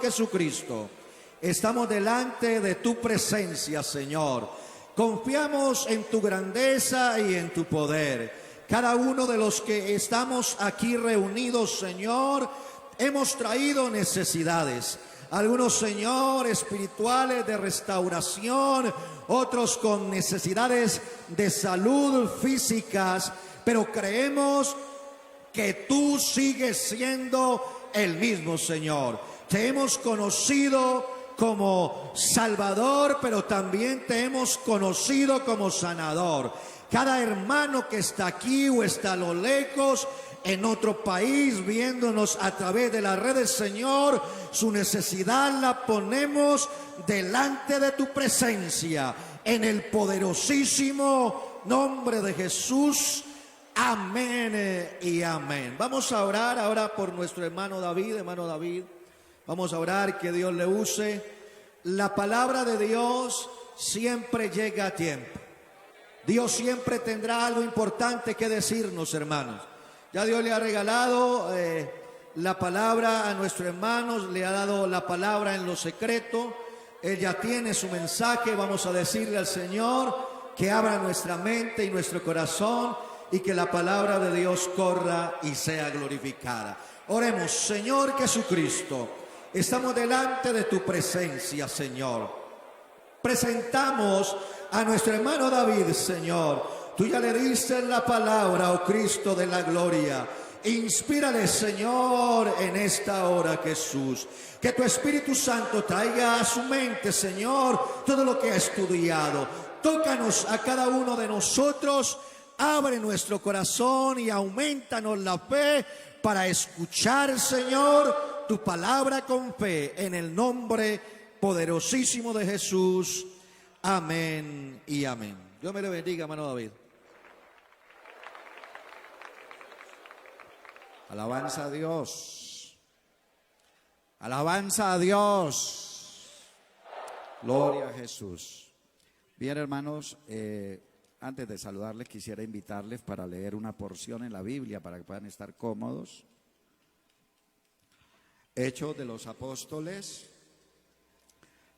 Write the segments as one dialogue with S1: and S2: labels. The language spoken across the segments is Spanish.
S1: Jesucristo, estamos delante de tu presencia, Señor. Confiamos en tu grandeza y en tu poder. Cada uno de los que estamos aquí reunidos, Señor, hemos traído necesidades. Algunos, Señor, espirituales, de restauración, otros con necesidades de salud físicas, pero creemos que tú sigues siendo el mismo, Señor. Te hemos conocido como Salvador, pero también te hemos conocido como sanador. Cada hermano que está aquí o está a lo lejos, en otro país, viéndonos a través de las redes, Señor, su necesidad la ponemos delante de tu presencia, en el poderosísimo nombre de Jesús. Amén y amén. Vamos a orar ahora por nuestro hermano David. Hermano David, vamos a orar que Dios le use. La palabra de Dios siempre llega a tiempo. Dios siempre tendrá algo importante que decirnos, hermanos. Ya Dios le ha regalado la palabra a nuestros hermanos, le ha dado la palabra en lo secreto. Él ya tiene su mensaje. Vamos a decirle al Señor que abra nuestra mente y nuestro corazón y que la palabra de Dios corra y sea glorificada. Oremos. Señor Jesucristo, estamos delante de tu presencia, Señor. Presentamos a nuestro hermano David, Señor. Tú ya le diste la palabra, oh Cristo de la gloria. Inspírale, Señor, en esta hora, Jesús. Que tu Espíritu Santo traiga a su mente, Señor, todo lo que ha estudiado. Tócanos a cada uno de nosotros. Abre nuestro corazón y aumentanos la fe para escuchar, Señor, tu palabra con fe. En el nombre poderosísimo de Jesús. Amén y amén. Dios me le bendiga, hermano David.
S2: Alabanza a Dios. Alabanza a Dios. Gloria a Jesús. Bien, hermanos, antes de saludarles quisiera invitarles para leer una porción en la Biblia para que puedan estar cómodos. Hechos de los Apóstoles.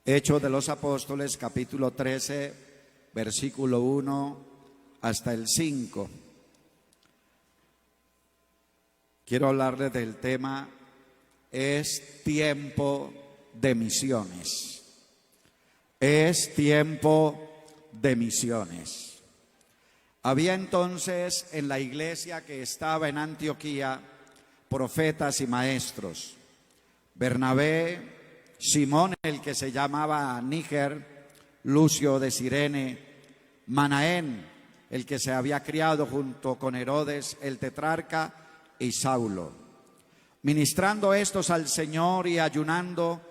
S2: Hechos de los Apóstoles, capítulo 13, versículo 1 hasta el 5. Quiero hablarles del tema, es tiempo de misiones. Es tiempo de misiones. Había entonces en la iglesia que estaba en Antioquía profetas y maestros. Bernabé, Simón, el que se llamaba Níger, Lucio de Cirene, Manaén, el que se había criado junto con Herodes el tetrarca, y Saulo. Ministrando estos al Señor y ayunando,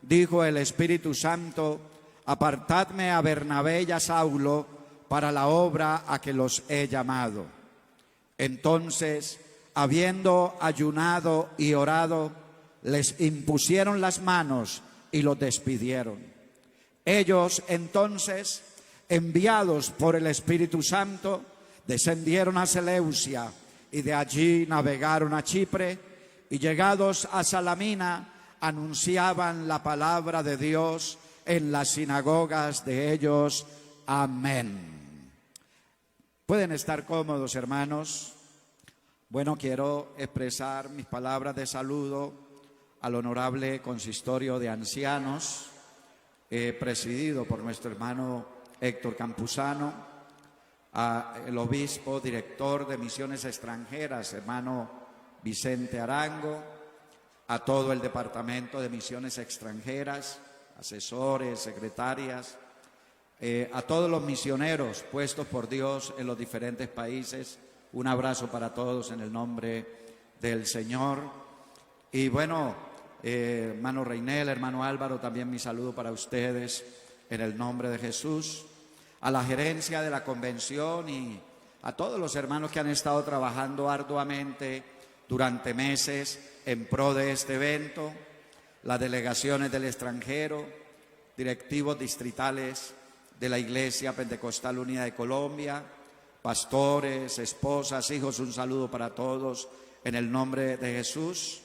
S2: dijo el Espíritu Santo: apartadme a Bernabé y a Saulo para la obra a que los he llamado. Entonces, habiendo ayunado y orado, les impusieron las manos y los despidieron. Ellos entonces, enviados por el Espíritu Santo, descendieron a Seleucia y de allí navegaron a Chipre, y llegados a Salamina anunciaban la palabra de Dios en las sinagogas de ellos. Amén. Pueden estar cómodos, hermanos. Bueno, quiero expresar mis palabras de saludo al honorable consistorio de ancianos, presidido por nuestro hermano Héctor Campuzano, al obispo director de misiones extranjeras, hermano Vicente Arango, a todo el departamento de misiones extranjeras, asesores, secretarias, a todos los misioneros puestos por Dios en los diferentes países. Un abrazo para todos en el nombre del Señor. Y bueno, hermano Reinel, hermano Álvaro, también mi saludo para ustedes en el nombre de Jesús. A la gerencia de la convención y a todos los hermanos que han estado trabajando arduamente durante meses en pro de este evento, las delegaciones del extranjero, directivos distritales de la Iglesia Pentecostal Unida de Colombia, pastores, esposas, hijos, un saludo para todos en el nombre de Jesús.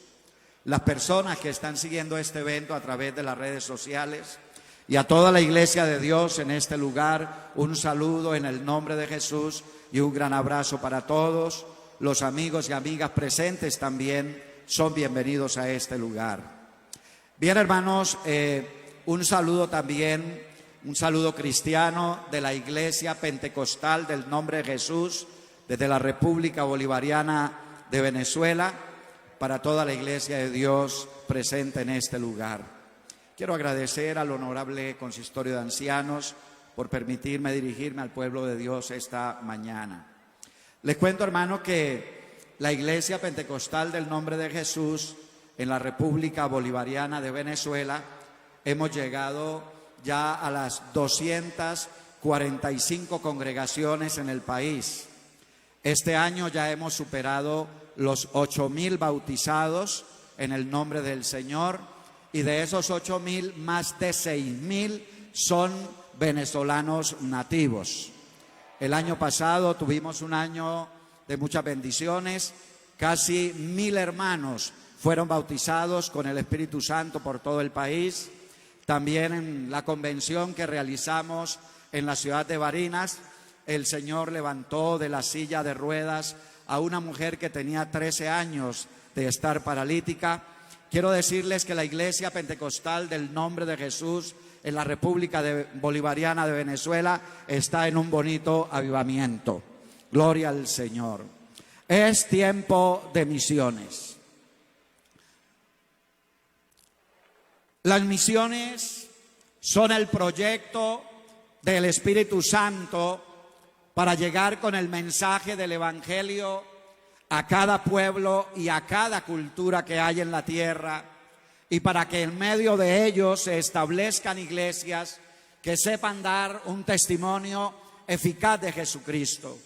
S2: las personas que están siguiendo este evento a través de las redes sociales y a toda la iglesia de Dios en este lugar, un saludo en el nombre de Jesús y un gran abrazo para todos. Los amigos y amigas presentes también son bienvenidos a este lugar. Bien, hermanos, un saludo también, un saludo cristiano de la Iglesia Pentecostal del Nombre de Jesús desde la República Bolivariana de Venezuela para toda la Iglesia de Dios presente en este lugar. Quiero agradecer al honorable consistorio de ancianos por permitirme dirigirme al pueblo de Dios esta mañana. Les cuento, hermano, que la Iglesia Pentecostal del Nombre de Jesús en la República Bolivariana de Venezuela hemos llegado ya a las 245 congregaciones en el país. Este año ya hemos superado los 8,000 bautizados en el nombre del Señor, y de esos 8,000, más de 6,000 son venezolanos nativos. El año pasado tuvimos un año de muchas bendiciones, casi 1,000 hermanos fueron bautizados con el Espíritu Santo por todo el país. También en la convención que realizamos en la ciudad de Barinas, el Señor levantó de la silla de ruedas a una mujer que tenía 13 años de estar paralítica. Quiero decirles que la Iglesia Pentecostal del Nombre de Jesús en la República Bolivariana de Venezuela está en un bonito avivamiento. Gloria al Señor. Es tiempo de misiones. Las misiones son el proyecto del Espíritu Santo para llegar con el mensaje del Evangelio a cada pueblo y a cada cultura que hay en la tierra, y para que en medio de ellos se establezcan iglesias que sepan dar un testimonio eficaz de Jesucristo.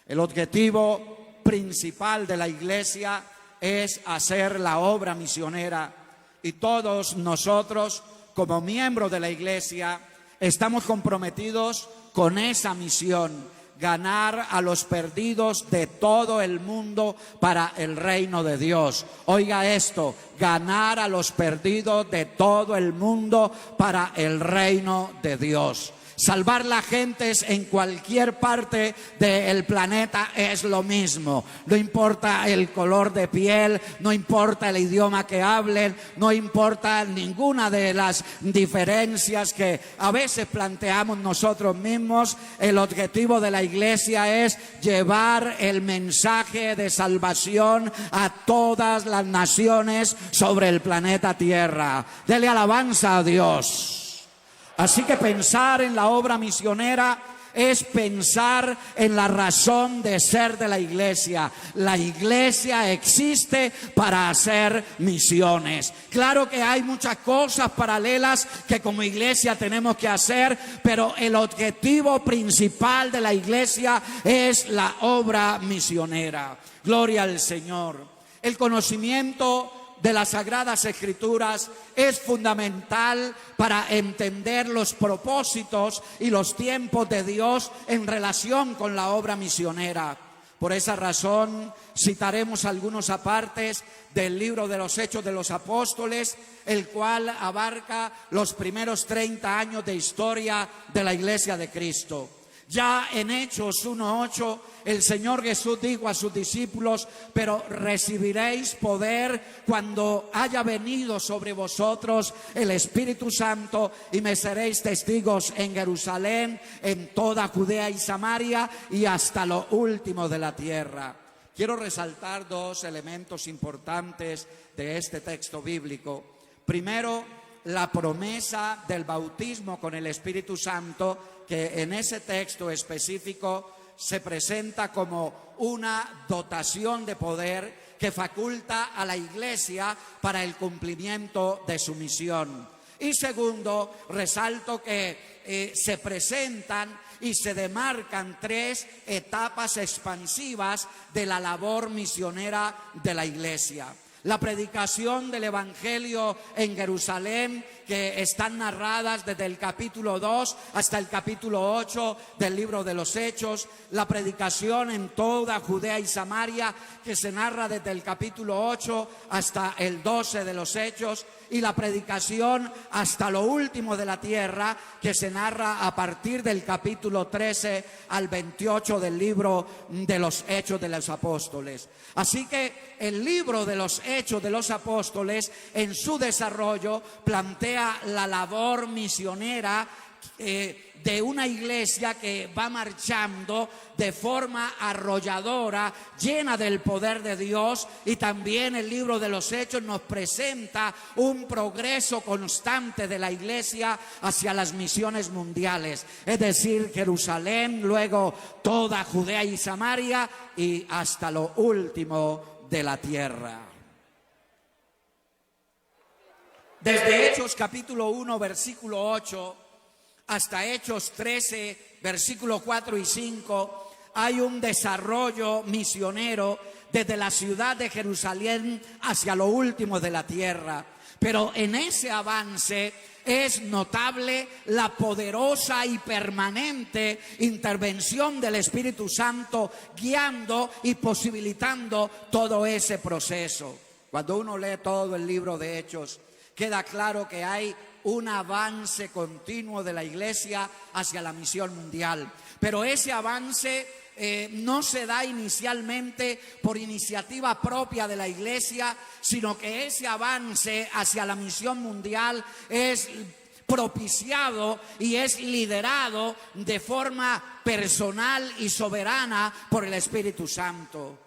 S2: El objetivo principal de la iglesia es hacer la obra misionera, y todos nosotros, como miembros de la iglesia, estamos comprometidos con esa misión: ganar a los perdidos de todo el mundo para el reino de Dios. Oiga esto: ganar a los perdidos de todo el mundo para el reino de Dios. Salvar las gentes en cualquier parte del planeta es lo mismo. No importa el color de piel, no importa el idioma que hablen, no importa ninguna de las diferencias que a veces planteamos nosotros mismos. El objetivo de la iglesia es llevar el mensaje de salvación a todas las naciones sobre el planeta Tierra. Dele alabanza a Dios. Así que pensar en la obra misionera es pensar en la razón de ser de la iglesia. La iglesia existe para hacer misiones. Claro que hay muchas cosas paralelas que como iglesia tenemos que hacer, pero el objetivo principal de la iglesia es la obra misionera. Gloria al Señor. El conocimiento de las Sagradas Escrituras es fundamental para entender los propósitos y los tiempos de Dios en relación con la obra misionera. Por esa razón citaremos algunos apartes del libro de los Hechos de los Apóstoles, el cual abarca los primeros 30 años de historia de la Iglesia de Cristo. Ya en Hechos 1:8, el Señor Jesús dijo a sus discípulos: pero recibiréis poder cuando haya venido sobre vosotros el Espíritu Santo, y me seréis testigos en Jerusalén, en toda Judea y Samaria, y hasta lo último de la tierra. Quiero resaltar dos elementos importantes de este texto bíblico. Primero, la promesa del bautismo con el Espíritu Santo, que en ese texto específico se presenta como una dotación de poder que faculta a la iglesia para el cumplimiento de su misión. Y segundo, resalto que se presentan y se demarcan 3 etapas expansivas de la labor misionera de la iglesia. La predicación del Evangelio en Jerusalén
S3: que están narradas desde el capítulo 2 hasta el capítulo 8 del libro de los Hechos, la predicación en toda Judea y Samaria, que se narra desde el capítulo 8 hasta el 12 de los Hechos, y la predicación hasta lo último de la tierra, que se narra a partir del capítulo 13 al 28 del libro de los Hechos de los Apóstoles. Así que el libro de los Hechos de los Apóstoles, en su desarrollo, plantea la labor misionera de una iglesia que va marchando de forma arrolladora, llena del poder de Dios. Y también el libro de los Hechos nos presenta un progreso constante de la iglesia hacia las misiones mundiales, es decir, Jerusalén, luego toda Judea y Samaria y hasta lo último de la tierra. Desde Hechos capítulo 1 versículo 8 hasta Hechos 13, versículos 4 y 5, hay un desarrollo misionero desde la ciudad de Jerusalén hacia lo último de la tierra. Pero en ese avance es notable la poderosa y permanente intervención del Espíritu Santo, guiando y posibilitando todo ese proceso. Cuando uno lee todo el libro de Hechos, queda claro que hay un avance continuo de la iglesia hacia la misión mundial. Pero ese avance no se da inicialmente por iniciativa propia de la iglesia, sino que ese avance hacia la misión mundial es propiciado y es liderado de forma personal y soberana por el Espíritu Santo.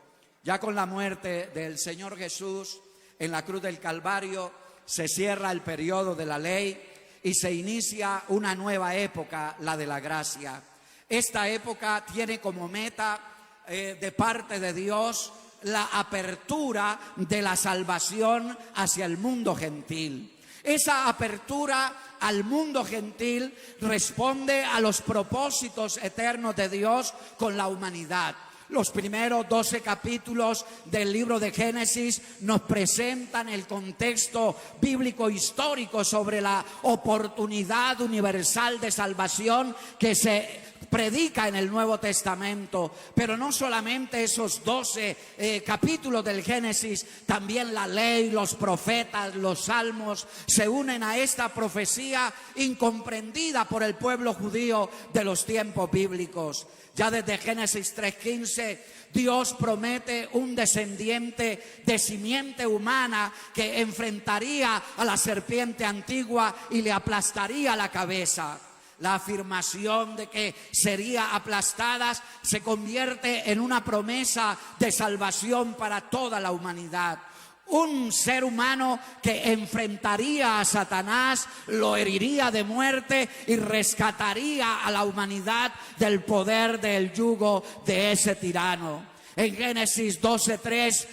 S3: Ya con la muerte del Señor Jesús en la cruz del Calvario, se cierra el periodo de la ley y se inicia una nueva época, la de la gracia. Esta época tiene como meta de parte de Dios la apertura de la salvación hacia el mundo gentil. Esa apertura al mundo gentil responde a los propósitos eternos de Dios con la humanidad. Los primeros 12 capítulos del libro de Génesis nos presentan el contexto bíblico histórico sobre la oportunidad universal de salvación que se predica en el Nuevo Testamento. Pero no solamente esos 12 capítulos del Génesis, también la ley, los profetas, los salmos se unen a esta profecía incomprendida por el pueblo judío de los tiempos bíblicos. Ya desde Génesis 3:15, Dios promete un descendiente de simiente humana que enfrentaría a la serpiente antigua y le aplastaría la cabeza. La afirmación de que sería aplastada se convierte en una promesa de salvación para toda la humanidad. Un ser humano que enfrentaría a Satanás, lo heriría de muerte y rescataría a la humanidad del poder del yugo de ese tirano. En Génesis 12:3,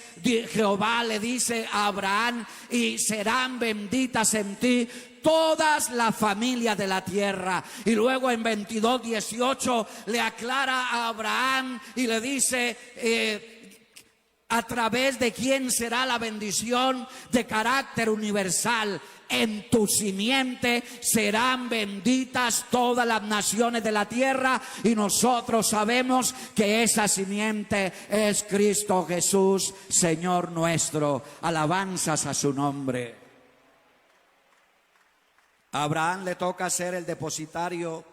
S3: Jehová le dice a Abraham: y serán benditas en ti todas las familias de la tierra. Y luego en 22:18 le aclara a Abraham y le dice a través de quién será la bendición de carácter universal. En tu simiente serán benditas todas las naciones de la tierra. Y nosotros sabemos que esa simiente es Cristo Jesús, Señor nuestro. Alabanzas a su nombre. A Abraham le toca ser el depositario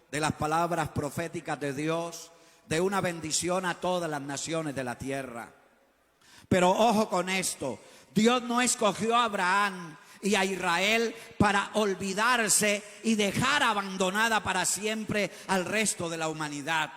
S3: de las palabras proféticas de Dios, de una bendición a todas las naciones de la tierra. Pero ojo con esto, Dios no escogió a Abraham y a Israel para olvidarse y dejar abandonada para siempre al resto de la humanidad.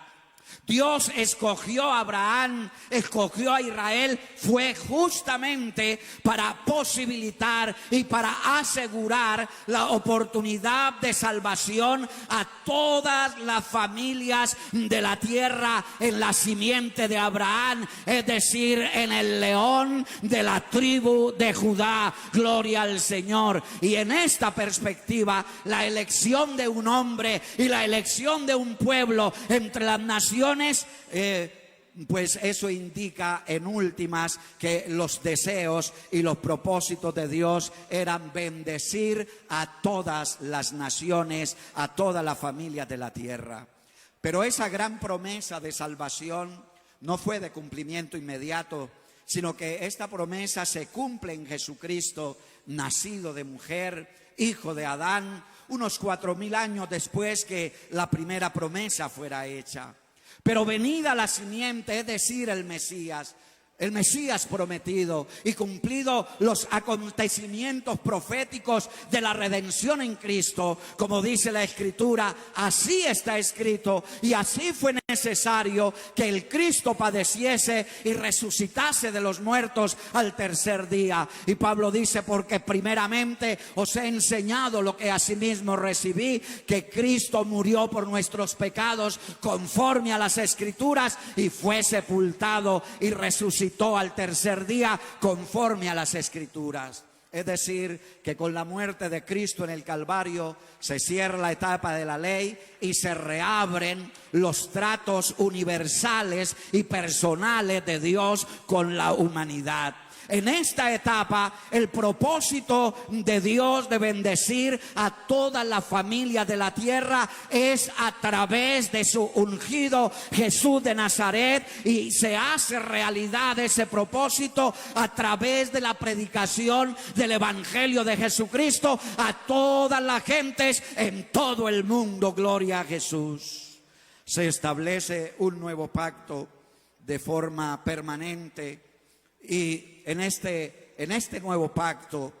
S3: Dios escogió a Abraham, escogió a Israel, fue justamente para posibilitar y para asegurar la oportunidad de salvación a todas las familias de la tierra en la simiente de Abraham, es decir, en el león de la tribu de Judá. Gloria al Señor. Y en esta perspectiva, la elección de un hombre y la elección de un pueblo entre las naciones pues eso indica en últimas que los deseos y los propósitos de Dios eran bendecir a todas las naciones, a toda la familia de la tierra. Pero esa gran promesa de salvación no fue de cumplimiento inmediato, sino que esta promesa se cumple en Jesucristo, nacido de mujer, hijo de Adán, unos 4000 años después que la primera promesa fuera hecha. Pero venida la simiente, es decir, el Mesías prometido, y cumplido los acontecimientos proféticos de la redención en Cristo, como dice la Escritura, así está escrito, y así fue necesario que el Cristo padeciese y resucitase de los muertos al tercer día. Y Pablo dice, porque primeramente os he enseñado lo que asimismo recibí, que Cristo murió por nuestros pecados conforme a las Escrituras, y fue sepultado y resucitó al tercer día conforme a las Escrituras. Es decir, que con la muerte de Cristo en el Calvario se cierra la etapa de la ley y se reabren los tratos universales y personales de Dios con la humanidad. En esta etapa, el propósito de Dios de bendecir a toda la familia de la tierra es a través de su ungido Jesús de Nazaret, y se hace realidad ese propósito a través de la predicación del Evangelio de Jesucristo a todas las gentes en todo el mundo. Gloria a Jesús. Se establece un nuevo pacto de forma permanente, y en este nuevo pacto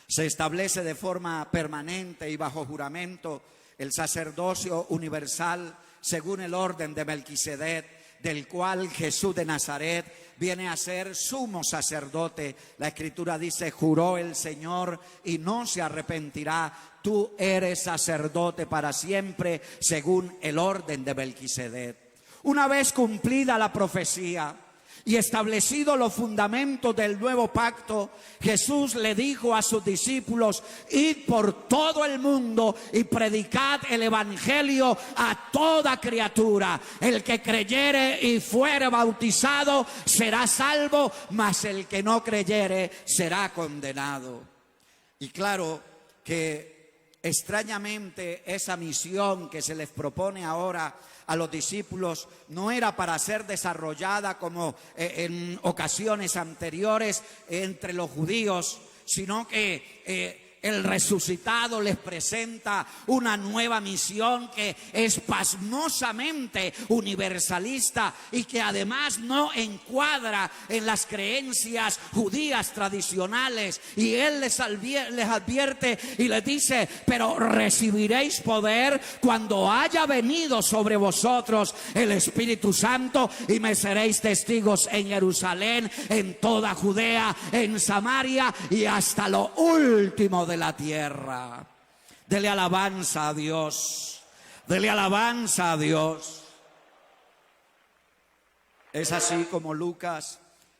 S3: se establece de forma permanente y bajo juramento el sacerdocio universal según el orden de Melquisedec, del cual Jesús de Nazaret viene a ser sumo sacerdote. La Escritura dice, juró el Señor y no se arrepentirá, tú eres sacerdote para siempre según el orden de Melquisedec. Una vez cumplida la profecía y establecidos los fundamentos del nuevo pacto, Jesús le dijo a sus discípulos, id por todo el mundo y predicad el evangelio a toda criatura. El que creyere y fuere bautizado será salvo, mas el que no creyere será condenado. Y claro que extrañamente esa misión que se les propone ahora a los discípulos no era para ser desarrollada como en ocasiones anteriores entre los judíos, sino que el resucitado les presenta una nueva misión que es pasmosamente universalista y que además no encuadra en las creencias judías tradicionales. Y él les advierte y les dice, pero recibiréis poder cuando haya venido sobre vosotros el Espíritu Santo, y me seréis testigos en Jerusalén, en toda Judea, en Samaria y hasta lo último de la tierra. Dele alabanza a Dios. Dele alabanza a Dios. Es así como Lucas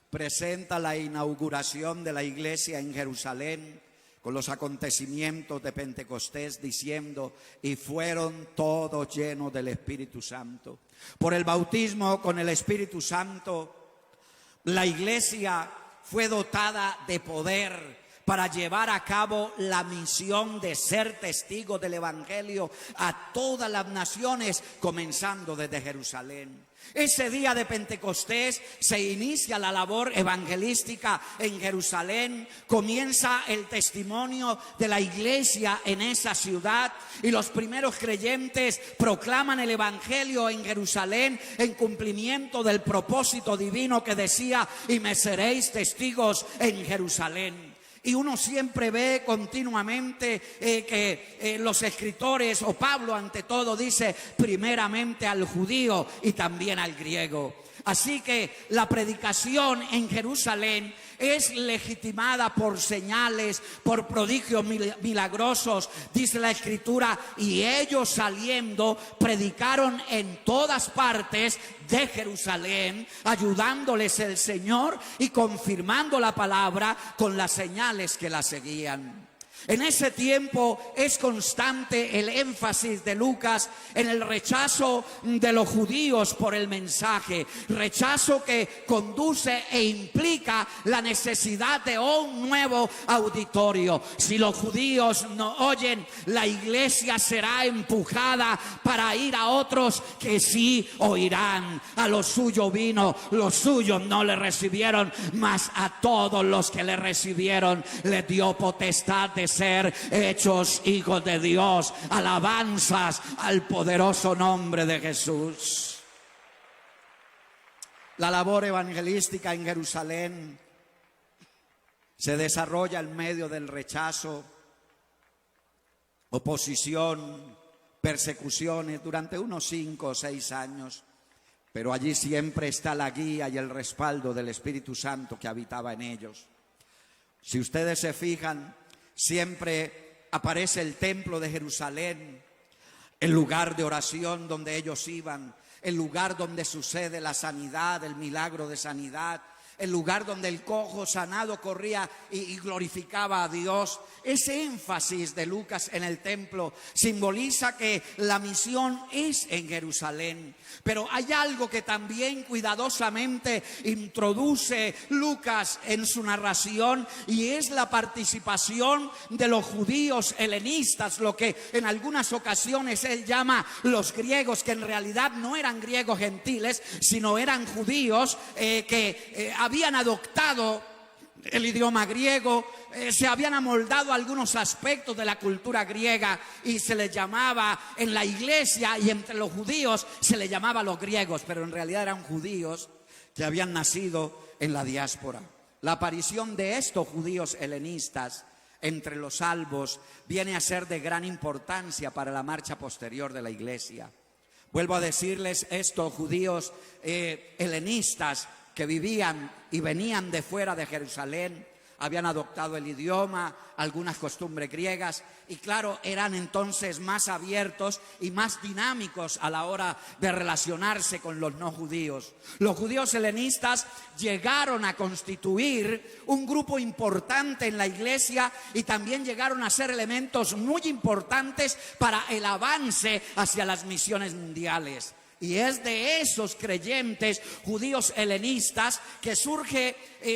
S3: presenta la inauguración de la iglesia en Jerusalén con los acontecimientos de Pentecostés, diciendo, y fueron todos llenos del Espíritu Santo. Por el bautismo con el Espíritu Santo, la iglesia fue dotada de poder para llevar a cabo la misión de ser testigos del Evangelio a todas las naciones, comenzando desde Jerusalén. Ese día de Pentecostés se inicia la labor evangelística en Jerusalén, comienza el testimonio de la iglesia en esa ciudad, y los primeros creyentes proclaman el Evangelio en Jerusalén en cumplimiento del propósito divino que decía, y me seréis testigos en Jerusalén. Y uno siempre ve continuamente que los escritores, o Pablo ante todo, dice primeramente al judío y también al griego. Así que la predicación en Jerusalén es legitimada por señales, por prodigios milagrosos, dice la Escritura, y ellos saliendo predicaron en todas partes de Jerusalén, ayudándoles el Señor y confirmando la palabra con las señales que la seguían. En ese tiempo es constante el énfasis de Lucas en el rechazo de los judíos por el mensaje, rechazo que conduce e implica la necesidad de un nuevo auditorio. Si los judíos no oyen, la iglesia será empujada para ir a otros que sí oirán. A los suyos vino, los suyos no le recibieron, mas a todos los que le recibieron le dio potestad de ser hechos hijos de Dios. Alabanzas al poderoso nombre de Jesús.
S2: La labor evangelística en Jerusalén se desarrolla en medio del rechazo, oposición, persecuciones durante unos 5 o 6 años, pero allí siempre está la guía y el respaldo del Espíritu Santo que habitaba en ellos. Si ustedes se fijan, siempre aparece el templo de Jerusalén, el lugar de oración donde ellos iban, el lugar donde sucede la sanidad, el milagro de sanidad, el lugar donde el cojo sanado corría y glorificaba a Dios. Ese énfasis de Lucas en el templo simboliza que la misión es en Jerusalén. Pero hay algo que también cuidadosamente introduce Lucas en su narración, y es la participación de los judíos helenistas, lo que en algunas ocasiones él llama los griegos, que en realidad no eran griegos gentiles, sino eran judíos que habían adoptado el idioma griego, se habían amoldado algunos aspectos de la cultura griega, y se les llamaba en la iglesia y entre los judíos se les llamaba los griegos, pero en realidad eran judíos que habían nacido en la diáspora. La aparición de estos judíos helenistas entre los salvos viene a ser de gran importancia para la marcha posterior de la iglesia. Vuelvo a decirles, estos judíos helenistas que vivían y venían de fuera de Jerusalén, habían adoptado el idioma, algunas costumbres griegas, y claro, eran entonces más abiertos y más dinámicos a la hora de relacionarse con los no judíos. Los judíos helenistas llegaron a constituir un grupo importante en la iglesia, y también llegaron a ser elementos muy importantes para el avance hacia las misiones mundiales. Y es de esos creyentes judíos helenistas que surge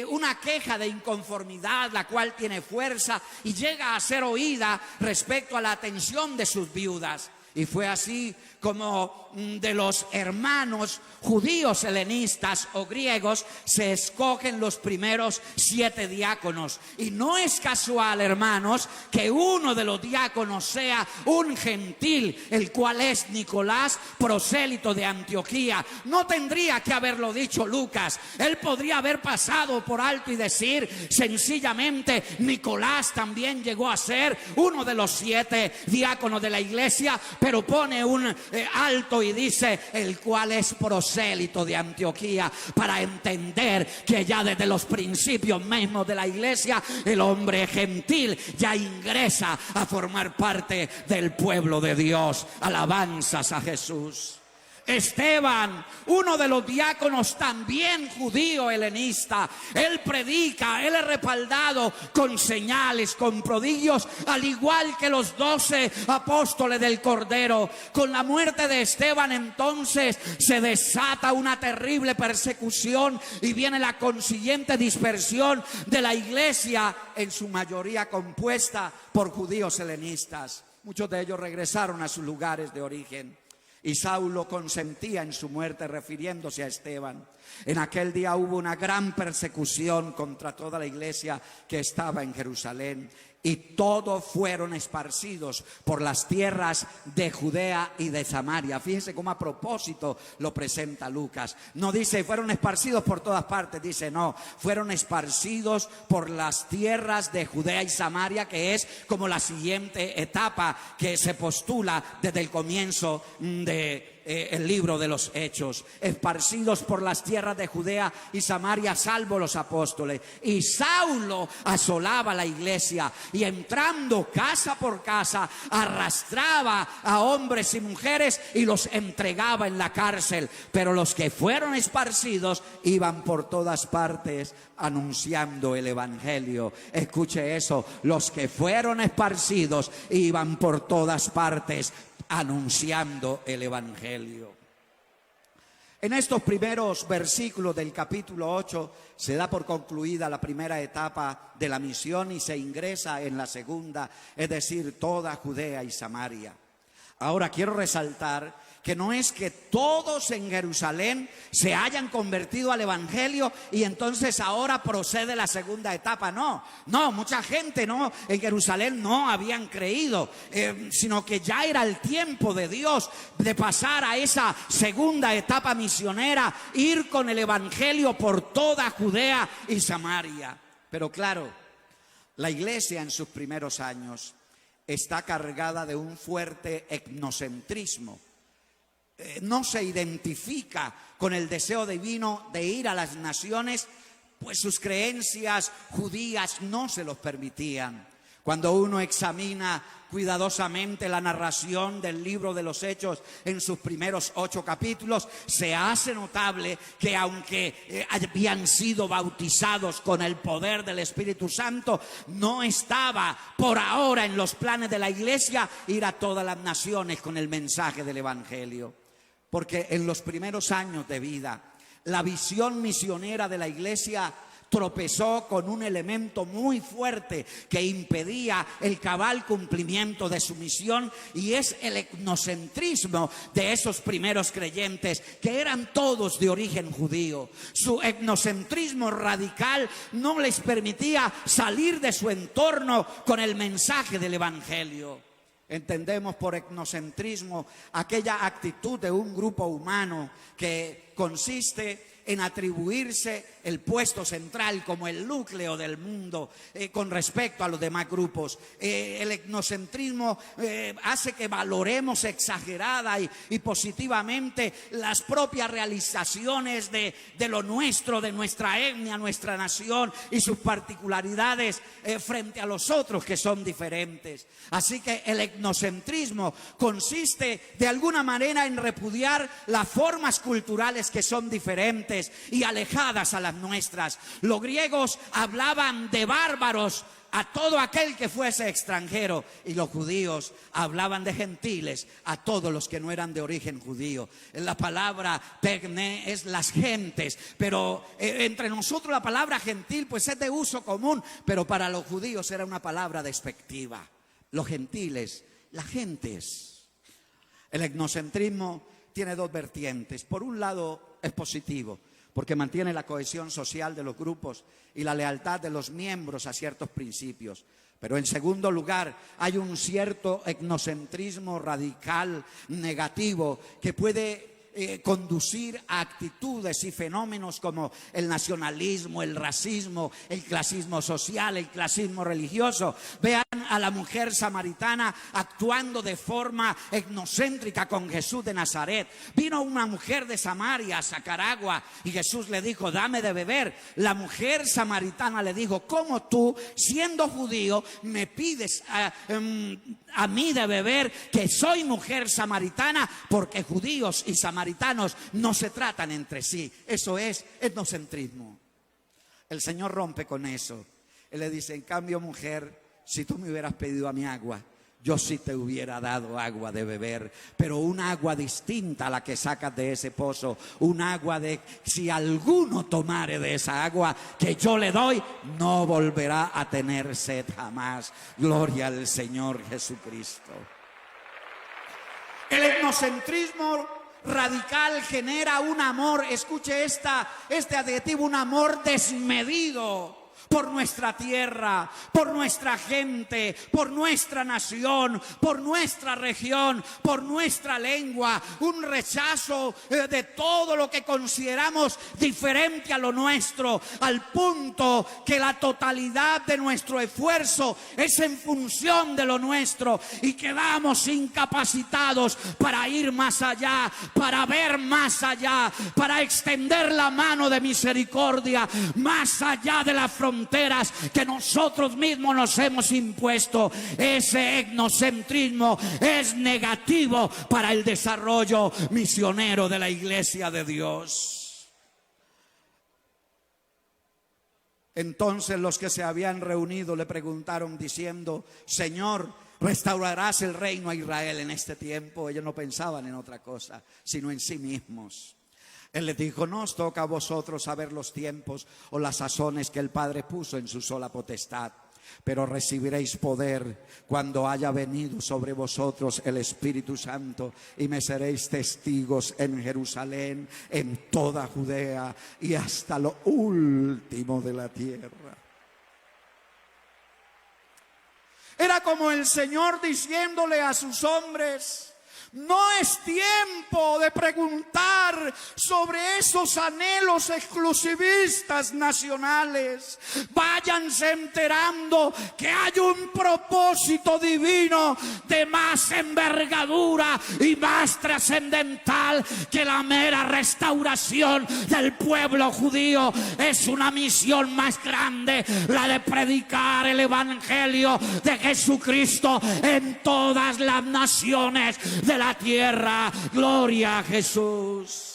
S2: una queja de inconformidad, la cual tiene fuerza y llega a ser oída respecto a la atención de sus viudas. Y fue así como de los hermanos judíos helenistas o griegos se escogen los primeros 7 diáconos. Y no es casual, hermanos, que uno de los diáconos sea un gentil, el cual es Nicolás, prosélito de Antioquía. No tendría que haberlo dicho Lucas. Él podría haber pasado por alto y decir sencillamente: Nicolás también llegó a ser uno de los 7 diáconos de la iglesia, pero pone un alto y dice: el cual es prosélito de Antioquía, para entender que ya desde los principios mismos de la iglesia el hombre gentil ya ingresa a formar parte del pueblo de Dios. Alabanzas a Jesús. Esteban, uno de los diáconos, también judío helenista, él predica, él es respaldado con señales, con prodigios, al igual que los 12 apóstoles del Cordero. Con la muerte de Esteban entonces se desata una terrible persecución y viene la consiguiente dispersión de la iglesia, en su mayoría compuesta por judíos helenistas. Muchos de ellos regresaron a sus lugares de origen. Y Saulo consentía en su muerte, refiriéndose a Esteban. En aquel día hubo una gran persecución contra toda la iglesia que estaba en Jerusalén, y todos fueron esparcidos por las tierras de Judea y de Samaria. Fíjense cómo a propósito lo presenta Lucas. No dice fueron esparcidos por todas partes, dice no, fueron esparcidos por las tierras de Judea y Samaria, que es como la siguiente etapa que se postula desde el comienzo de
S3: el libro de los Hechos. Esparcidos por las tierras de Judea y Samaria, salvo los apóstoles. Y Saulo asolaba la iglesia y entrando casa por casa arrastraba a hombres y mujeres y los entregaba en la cárcel. Pero los que fueron esparcidos iban por todas partes anunciando el evangelio. Escuche eso, los que fueron esparcidos iban por todas partes anunciando el evangelio. En estos primeros versículos del capítulo 8 se da por concluida la primera etapa de la misión y se ingresa en la segunda, es decir, toda Judea y Samaria. Ahora quiero resaltar que no es que todos en Jerusalén se hayan convertido al evangelio y entonces ahora procede la segunda etapa. No, mucha gente en Jerusalén no habían creído, sino que ya era el tiempo de Dios de pasar a esa segunda etapa misionera, ir con el evangelio por toda Judea y Samaria. Pero claro, la iglesia en sus primeros años está cargada de un fuerte etnocentrismo. No se identifica con el deseo divino de ir a las naciones, pues sus creencias judías no se los permitían. Cuando uno examina cuidadosamente la narración del libro de los Hechos en sus primeros 8 capítulos, se hace notable que aunque habían sido bautizados con el poder del Espíritu Santo, no estaba por ahora en los planes de la iglesia ir a todas las naciones con el mensaje del evangelio. Porque en los primeros años de vida, la visión misionera de la iglesia tropezó con un elemento muy fuerte que impedía el cabal cumplimiento de su misión, y es el etnocentrismo de esos primeros creyentes que eran todos de origen judío. Su etnocentrismo radical no les permitía salir de su entorno con el mensaje del evangelio. Entendemos por etnocentrismo aquella actitud de un grupo humano que consiste en atribuirse el puesto central como el núcleo del mundo con respecto a los demás grupos. El etnocentrismo hace que valoremos exagerada y positivamente las propias realizaciones de lo nuestro, de nuestra etnia, nuestra nación y sus particularidades frente a los otros que son diferentes. Así que el etnocentrismo consiste de alguna manera en repudiar las formas culturales que son diferentes y alejadas a las nuestras. Los griegos hablaban de bárbaros a todo aquel que fuese extranjero, y los judíos hablaban de gentiles a todos los que no eran de origen judío. La palabra tecne es las gentes, pero entre nosotros la palabra gentil pues es de uso común, pero para los judíos era una palabra despectiva. Los gentiles, las gentes. El etnocentrismo tiene 2 vertientes. Por un lado es positivo, porque mantiene la cohesión social de los grupos y la lealtad de los miembros a ciertos principios. Pero en segundo lugar, hay un cierto etnocentrismo radical, negativo, que puede conducir a actitudes y fenómenos como el nacionalismo, el racismo, el clasismo social, el clasismo religioso. Vean a la mujer samaritana actuando de forma etnocéntrica con Jesús de Nazaret. Vino una mujer de Samaria a sacar agua y Jesús le dijo: dame de beber. La mujer samaritana le dijo: ¿cómo tú, siendo judío, me pides a mí de beber, que soy mujer samaritana? Porque judíos y samaritanos no se tratan entre sí. Eso es etnocentrismo. El Señor rompe con eso. Él le dice: en cambio, mujer, si tú me hubieras pedido a mi agua, yo sí te hubiera dado agua de beber, pero un agua distinta a la que sacas de ese pozo, un agua de si alguno tomare de esa agua que yo le doy, no volverá a tener sed jamás. Gloria al Señor Jesucristo. El etnocentrismo radical genera un amor, escuche este adjetivo, un amor desmedido por nuestra tierra, por nuestra gente, por nuestra nación, por nuestra región, por nuestra lengua, un rechazo de todo lo que consideramos diferente a lo nuestro, al punto que la totalidad de nuestro esfuerzo es en función de lo nuestro y quedamos incapacitados para ir más allá, para ver más allá, para extender la mano de misericordia más allá de las fronteras que nosotros mismos nos hemos impuesto. Ese etnocentrismo es negativo para el desarrollo misionero de la iglesia de Dios.
S2: Entonces los que se habían reunido le preguntaron diciendo: Señor, ¿restaurarás el reino a Israel en este tiempo? Ellos no pensaban en otra cosa, sino en sí mismos. Él les dijo: no os toca a vosotros saber los tiempos o las sazones que el Padre puso en su sola potestad, pero recibiréis poder cuando haya venido sobre vosotros el Espíritu Santo, y me seréis testigos en Jerusalén, en toda Judea y hasta lo último de la tierra.
S3: Era como el Señor diciéndole a sus hombres: no es tiempo de preguntar sobre esos anhelos exclusivistas nacionales. Váyanse enterando que hay un propósito divino de más envergadura y más trascendental que la mera restauración del pueblo judío. Es una misión más grande, la de predicar el evangelio de Jesucristo en todas las naciones de la tierra. Gloria a Jesús.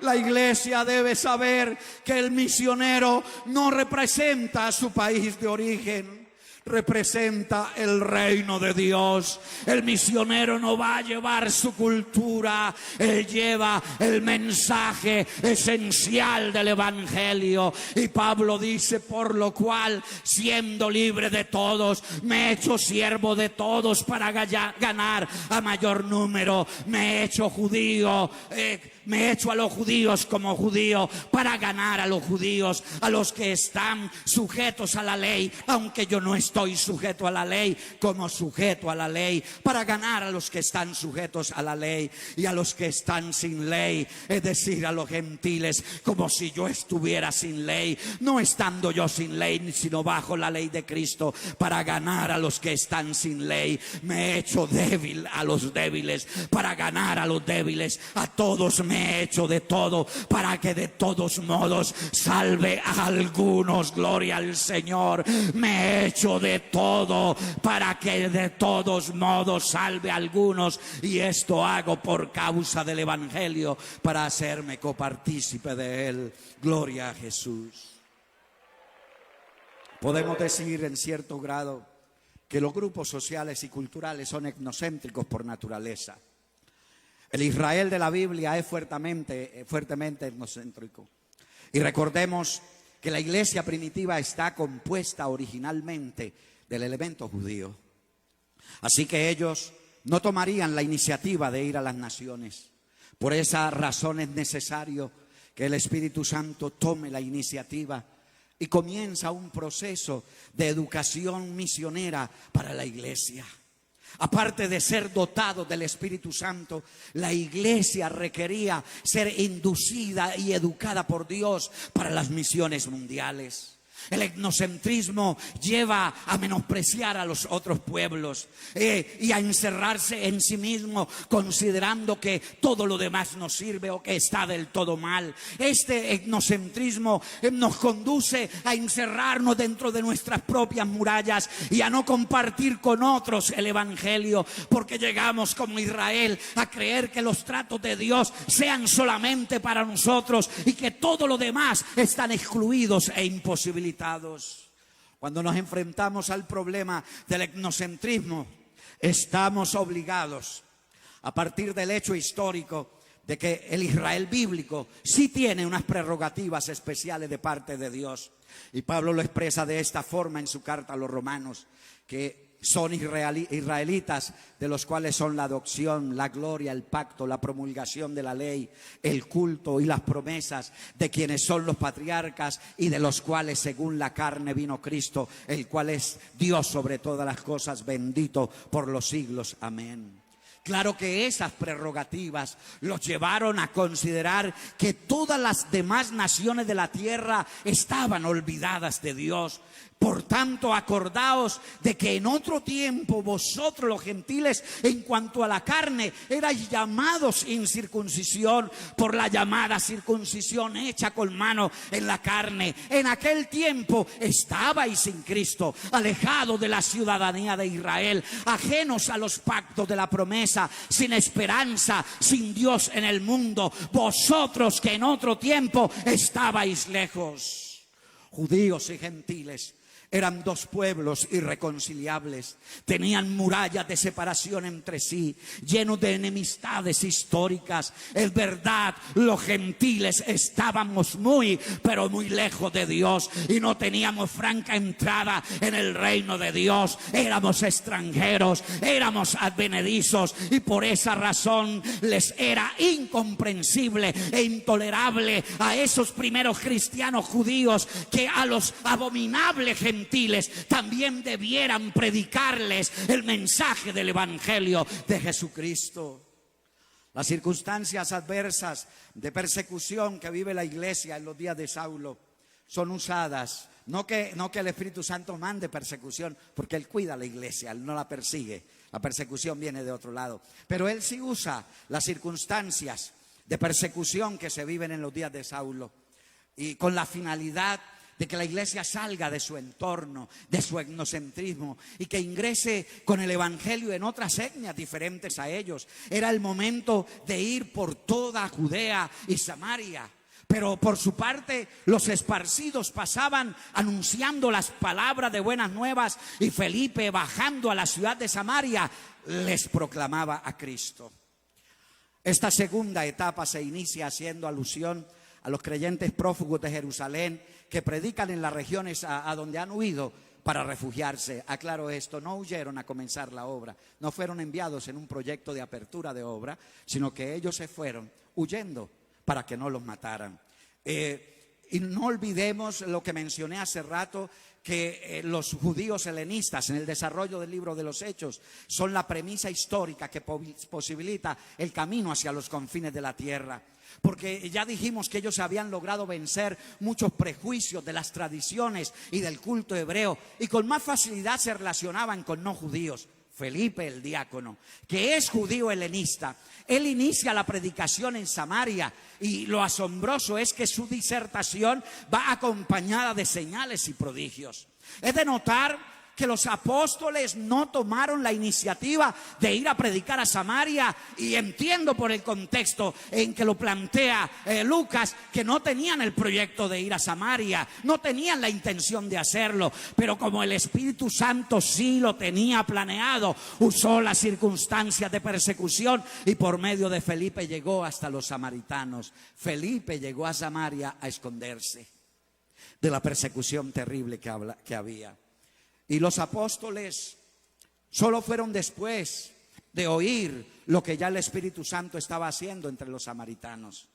S3: La iglesia debe saber que el misionero no representa a su país de origen, representa el reino de Dios. El misionero no va a llevar su cultura, él lleva el mensaje esencial del evangelio. Y Pablo dice: por lo cual, siendo libre de todos, me he hecho siervo de todos para ganar a mayor número. Me he hecho judío, me he hecho a los judíos como judío para ganar a los judíos, a los que están sujetos a la ley, aunque yo no estoy sujeto a la ley, como sujeto a la ley, para ganar a los que están sujetos a la ley y a los que están sin ley, es decir, a los gentiles, como si yo estuviera sin ley, no estando yo sin ley, sino bajo la ley de Cristo, para ganar a los que están sin ley. Me he hecho débil a los débiles para ganar a los débiles. A todos me he hecho de todo para que de todos modos salve a algunos. Gloria al Señor. Me he hecho de todo para que de todos modos salve a algunos, y esto hago por causa del evangelio, para hacerme copartícipe de él. Gloria a Jesús. Podemos decir en cierto grado que los grupos sociales y culturales son etnocéntricos por naturaleza. El Israel de la Biblia es fuertemente etnocéntrico. Y recordemos que la iglesia primitiva está compuesta originalmente del elemento judío. Así que ellos no tomarían la iniciativa de ir a las naciones. Por esa razón es necesario que el Espíritu Santo tome la iniciativa y comienza un proceso de educación misionera para la iglesia. Aparte de ser dotado del Espíritu Santo, la iglesia requería ser inducida y educada por Dios para las misiones mundiales. El etnocentrismo lleva a menospreciar a los otros pueblos y a encerrarse en sí mismo, considerando que todo lo demás no sirve o que está del todo mal. Este etnocentrismo nos conduce a encerrarnos dentro de nuestras propias murallas y a no compartir con otros el evangelio, porque llegamos como Israel a creer que los tratos de Dios sean solamente para nosotros y que todo lo demás están excluidos e imposibilitados. Cuando nos enfrentamos al problema del etnocentrismo, estamos obligados, a partir del hecho histórico de que el Israel bíblico sí tiene unas prerrogativas especiales de parte de Dios. Y Pablo lo expresa de esta forma en su carta a los romanos, que
S2: son israelitas, de los cuales son la adopción, la gloria, el pacto, la promulgación de la ley, el culto y las promesas de quienes son los patriarcas y de los cuales según la carne vino Cristo, el cual es Dios sobre todas las cosas, bendito por los siglos. Amén. Claro que esas prerrogativas los llevaron a considerar que todas las demás naciones de la tierra estaban olvidadas de Dios. Por tanto, acordaos de que en otro tiempo vosotros los gentiles, en cuanto a la carne, erais llamados incircuncisión por la llamada circuncisión hecha con mano en la carne. En aquel tiempo estabais sin Cristo, alejados de la ciudadanía de Israel, ajenos a los pactos de la promesa, sin esperanza, sin Dios en el mundo. Vosotros que en otro tiempo estabais lejos. Judíos y gentiles eran dos pueblos irreconciliables, tenían murallas de separación entre sí, llenos de enemistades históricas. Es verdad, los gentiles estábamos muy, pero muy lejos de Dios y no teníamos franca entrada en el reino de Dios. Éramos extranjeros, éramos advenedizos y por esa razón les era incomprensible e intolerable a esos primeros cristianos judíos que a los abominables gentiles también debieran predicarles el mensaje del evangelio de Jesucristo. Las circunstancias adversas de persecución que vive la iglesia en los días de Saulo son usadas, no que el Espíritu Santo mande persecución, porque Él cuida a la iglesia, Él no la persigue, la persecución viene de otro lado, pero Él sí usa las circunstancias de persecución que se viven en los días de Saulo y con la finalidad de que la iglesia salga de su entorno, de su etnocentrismo y que ingrese con el evangelio en otras etnias diferentes a ellos. Era el momento de ir por toda Judea y Samaria. Pero por su parte los esparcidos pasaban anunciando las palabras de buenas nuevas y Felipe, bajando a la ciudad de Samaria, les proclamaba a Cristo. Esta segunda etapa se inicia haciendo alusión a los creyentes prófugos de Jerusalén que predican en las regiones a donde han huido para refugiarse. Aclaro esto, no huyeron a comenzar la obra, no fueron enviados en un proyecto de apertura de obra, sino que ellos se fueron huyendo para que no los mataran. Y no olvidemos lo que mencioné hace rato, que los judíos helenistas en el desarrollo del libro de los Hechos son la premisa histórica que posibilita el camino hacia los confines de la tierra. Porque ya dijimos que ellos habían logrado vencer muchos prejuicios de las tradiciones y del culto hebreo y con más facilidad se relacionaban con no judíos. Felipe el diácono, que es judío helenista, él inicia la predicación en Samaria y lo asombroso es que su disertación va acompañada de señales y prodigios. Es de notar que los apóstoles no tomaron la iniciativa de ir a predicar a Samaria, y entiendo por el contexto en que lo plantea Lucas que no tenían el proyecto de ir a Samaria, no tenían la intención de hacerlo, pero como el Espíritu Santo sí lo tenía planeado, usó las circunstancias de persecución y por medio de Felipe llegó hasta los samaritanos. Felipe llegó a Samaria a esconderse de la persecución terrible que había. Y los apóstoles solo fueron después de oír lo que ya el Espíritu Santo estaba haciendo entre los samaritanos.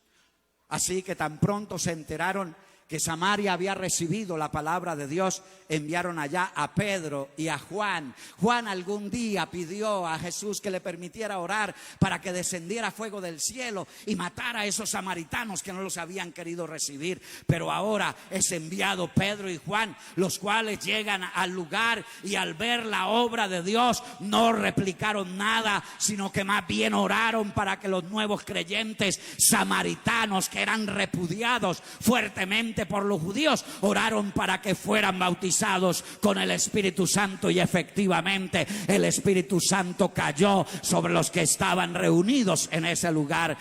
S2: Así que tan pronto se enteraron que Samaria había recibido la palabra de Dios, enviaron allá a Pedro y a Juan. Juan algún día pidió a Jesús que le permitiera orar para que descendiera fuego del cielo y matara a esos samaritanos que no los habían querido recibir. Pero ahora es enviado Pedro y Juan, los cuales llegan al lugar y al ver la obra de Dios no replicaron nada, sino que más bien oraron para que los nuevos creyentes samaritanos, que eran repudiados fuertemente por los judíos, oraron para que fueran bautizados con el Espíritu Santo, y efectivamente el Espíritu Santo cayó sobre los que estaban reunidos en ese lugar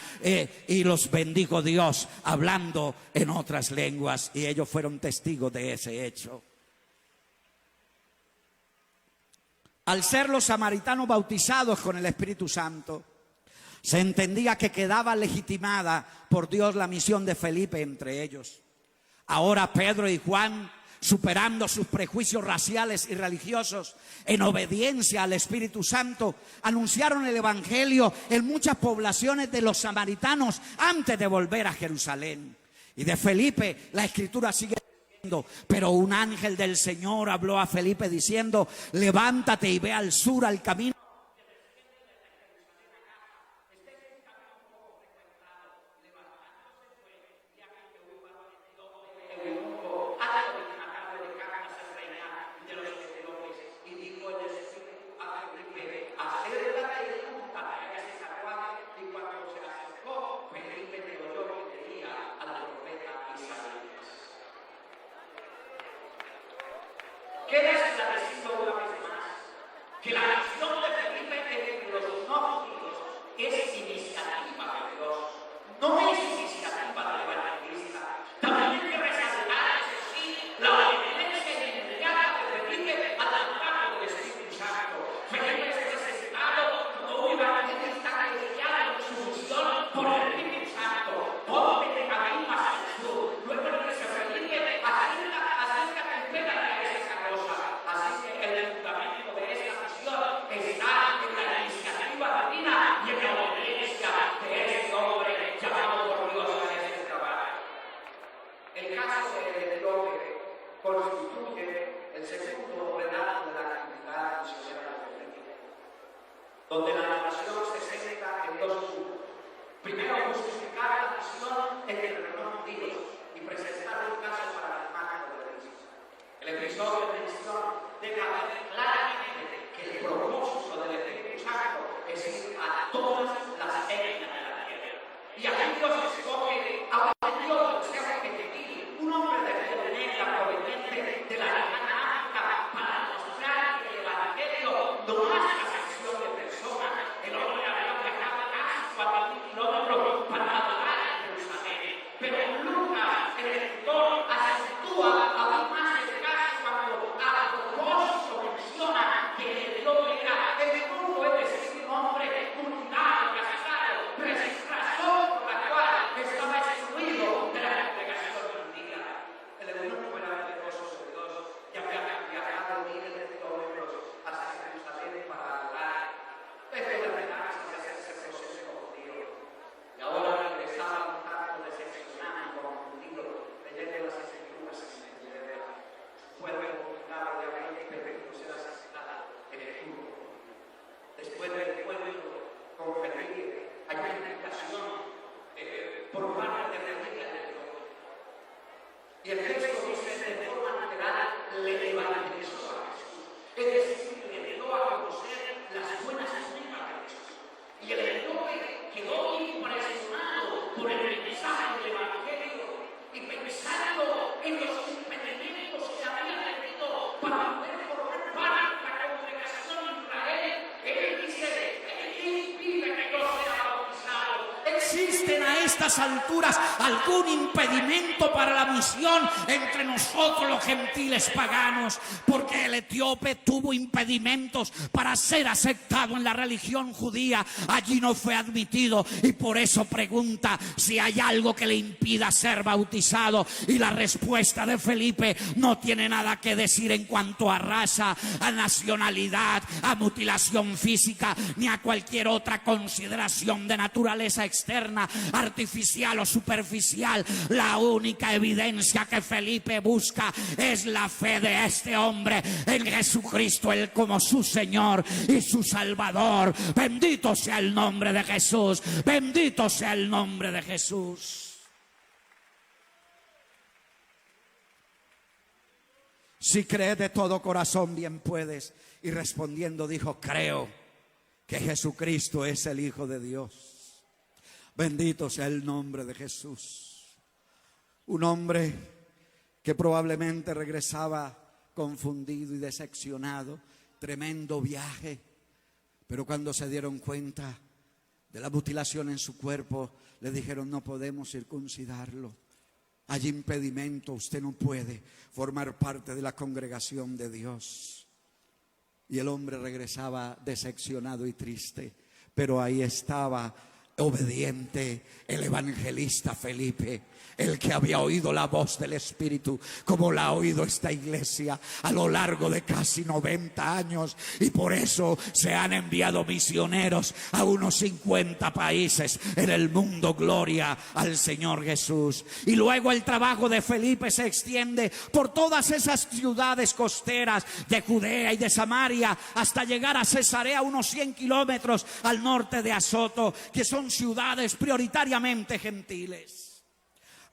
S2: y los bendijo Dios hablando en otras lenguas, y ellos fueron testigos de ese hecho. Al ser los samaritanos bautizados con el Espíritu Santo, se entendía que quedaba legitimada por Dios la misión de Felipe entre ellos. Ahora Pedro y Juan
S3: superando sus prejuicios raciales y religiosos, en obediencia al Espíritu Santo, anunciaron el Evangelio en muchas poblaciones de los samaritanos antes de volver a Jerusalén. Y de Felipe la Escritura sigue diciendo: pero un ángel del Señor habló a Felipe diciendo: levántate y ve al sur, al camino.
S4: ¿Qué necesito una vez más? Que la acción de Felipe entre los gnósticos es iniciativa de Dios, no es iniciativa del evangelista. También hay que resaltar, es decir, la obediencia inmediata de Felipe al mandato del Espíritu Santo. Felipe es necesitado como un evangelista cristiano en su misión por el Espíritu Santo. Todo que te camina hacia el sur. Luego dice Felipe, acércate y pégate a esa cosa. Así que el fundamento de esta misión está en la iniciativa divina y en la obediencia de ese hombre llamado por Dios a este trabajo. El caso del Etíope constituye el segundo relato de la actividad misionera de Felipe, donde la narración se centra en dos puntos. Primero, justificar la misión entre los no judíos y presentar un caso paradigmático de Cristo. El episodio de misión deja ver claramente que el propósito del Espíritu Santo es ir a todas las etnias de la tierra. Y aquí Dios escoge a un Dios, o sea, que un hombre de piel negra proveniente de la lejana África para demostrar que el Evangelio no hace acepción de personas. El hombre había viajado casi 4.000 kilómetros para adorar a Jerusalén. Pero Lucas, el escritor, acentúa aún más el caso cuando a propósito menciona que el Etíope era el grupo, es decir, un hombre cultivado, casado, razón por la cual estaba excluido de la congregación judía. El eunuco era temeroso de Dios y había viajado miles de kilómetros hasta Jerusalén para adorar. Pero la verdad es que hacerse proceso judío. Y ahora regresaba un tanto decepcionado y confundido, leyendo las escrituras sin entender. Fue revolcado obviamente, pero ser asesinado en el turno. Después del encuentro con Felipe, hay una indicación por parte de Felipe al Etíope. Y el texto dice: de forma literal, le evangelizó a Jesús. Es decir, le dio a conocer las buenas nuevas de Jesús. Y el Etíope quedó impresionado por el mensaje del Evangelio y pensando en los impedimentos que había tenido para poder formar parte de la congregación de Israel, él dice: ¿qué impide que yo sea bautizado?
S3: ¿Existen a estas alturas algún impedimento para la misión entre nosotros los gentiles paganos? Porque el etíope tuvo impedimentos para ser aceptado en la religión judía. Allí no fue admitido y por eso pregunta si hay algo que le impida ser bautizado. Y la respuesta de Felipe no tiene nada que decir en cuanto a raza, a nacionalidad, a mutilación física, ni a cualquier otra consideración de naturaleza externa, artificial o superficial. La única evidencia que Felipe busca es la fe de este hombre en Jesucristo, Él como su Señor y su Salvador. Bendito sea el nombre de Jesús, bendito sea el nombre de Jesús. Si crees de todo corazón, bien puedes. Y respondiendo dijo: creo que Jesucristo es el Hijo de Dios. Bendito sea el nombre de Jesús. Un hombre que probablemente regresaba confundido y decepcionado. Tremendo viaje. Pero cuando se dieron cuenta de la mutilación en su cuerpo, le dijeron: no podemos circuncidarlo. Hay impedimento, usted no puede formar parte de la congregación de Dios. Y el hombre regresaba decepcionado y triste. Pero ahí estaba obediente el evangelista Felipe, el que había oído la voz del Espíritu, como la ha oído esta iglesia a lo largo de casi 90 años. Y por eso se han enviado misioneros a unos 50 países en el mundo. Gloria al Señor Jesús. Y luego el trabajo de Felipe se extiende por todas esas ciudades costeras de Judea y de Samaria, hasta llegar a Cesarea, unos 100 kilómetros al norte de Azoto, que son ciudades prioritariamente gentiles.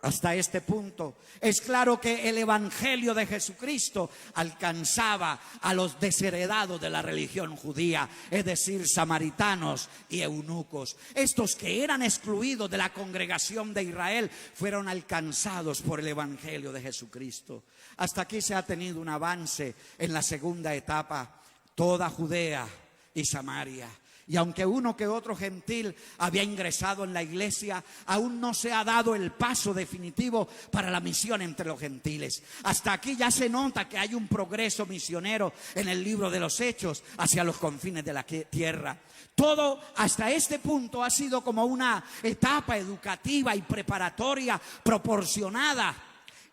S3: Hasta este punto es claro que el evangelio de Jesucristo alcanzaba a los desheredados de la religión judía, es decir, samaritanos y eunucos. Estos que eran excluidos de la congregación de Israel fueron alcanzados por el evangelio de Jesucristo. Hasta aquí se ha tenido un avance en la segunda etapa, toda Judea y Samaria. Y aunque uno que otro gentil había ingresado en la iglesia, aún no se ha dado el paso definitivo para la misión entre los gentiles. Hasta aquí ya se nota que hay un progreso misionero en el libro de los Hechos hacia los confines de la tierra. Todo hasta este punto ha sido como una etapa educativa y preparatoria proporcionada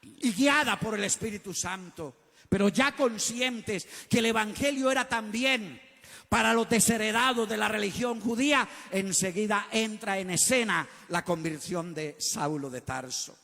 S3: y guiada por el Espíritu Santo. Pero ya conscientes que el evangelio era también para los desheredados de la religión judía, enseguida entra en escena la conversión de Saulo de Tarso.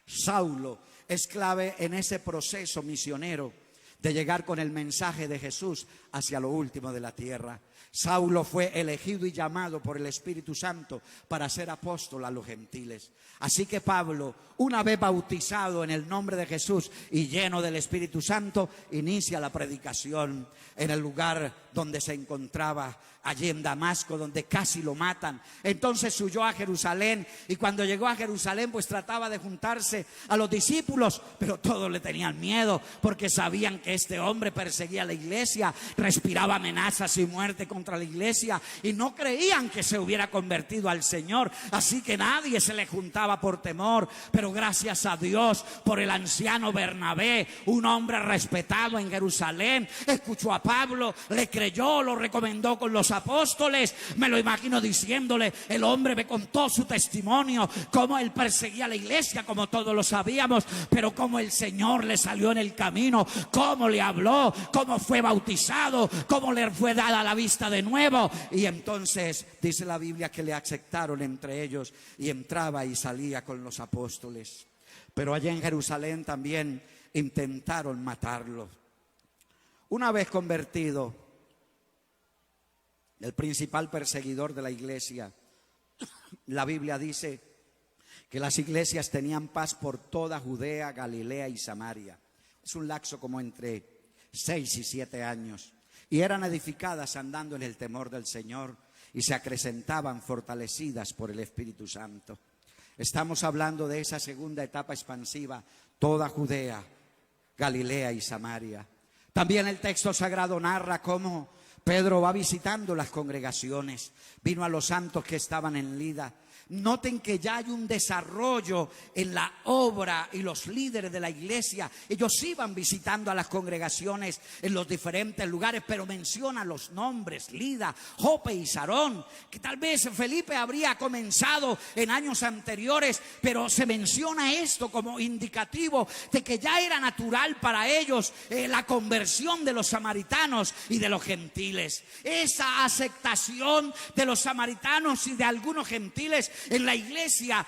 S3: Saulo es clave en ese proceso misionero de llegar con el mensaje de Jesús hacia lo último de la tierra. Saulo fue elegido y llamado por el Espíritu Santo para ser apóstol a los gentiles. Así que Pablo, una vez bautizado en el nombre de Jesús y lleno del Espíritu Santo, inicia la predicación en el lugar donde se encontraba, allí en Damasco, donde casi lo matan. Entonces huyó a Jerusalén, y cuando llegó a Jerusalén pues trataba de juntarse a los discípulos, pero todos le tenían miedo porque sabían que este hombre perseguía a la iglesia, respiraba amenazas y muerte contra la iglesia, y no creían que se hubiera convertido al Señor. Así que nadie se le juntaba por temor. Pero gracias a Dios por el anciano Bernabé, un hombre respetado en Jerusalén, escuchó a Pablo, le creyó, lo recomendó con los apóstoles. Me lo imagino diciéndole, el hombre me contó su testimonio, cómo él perseguía a la iglesia, como todos lo sabíamos, pero cómo el Señor le salió en el camino, cómo le habló, cómo fue bautizado, cómo le fue dada la vista de nuevo. Y entonces dice la Biblia que le aceptaron entre ellos, y entraba y salía con los apóstoles. Pero allá en Jerusalén también intentaron matarlo. Una vez convertido, el principal perseguidor de la iglesia, la Biblia dice que las iglesias tenían paz por toda Judea, Galilea y Samaria. Es un lapso como entre 6 y 7 años. Y eran edificadas andando en el temor del Señor, y se acrecentaban fortalecidas por el Espíritu Santo. Estamos hablando de esa segunda etapa expansiva, toda Judea, Galilea y Samaria. También el texto sagrado narra cómo Pedro va visitando las congregaciones, vino a los santos que estaban en Lida. Noten que ya hay un desarrollo en la obra, y los líderes de la iglesia, ellos iban visitando a las congregaciones en los diferentes lugares, pero menciona los nombres, Lida, Jope y Sarón, que tal vez Felipe habría comenzado en años anteriores, pero se menciona esto como indicativo de que ya era natural para ellos la conversión de los samaritanos y de los gentiles. Esa aceptación de los samaritanos y de algunos gentiles en la iglesia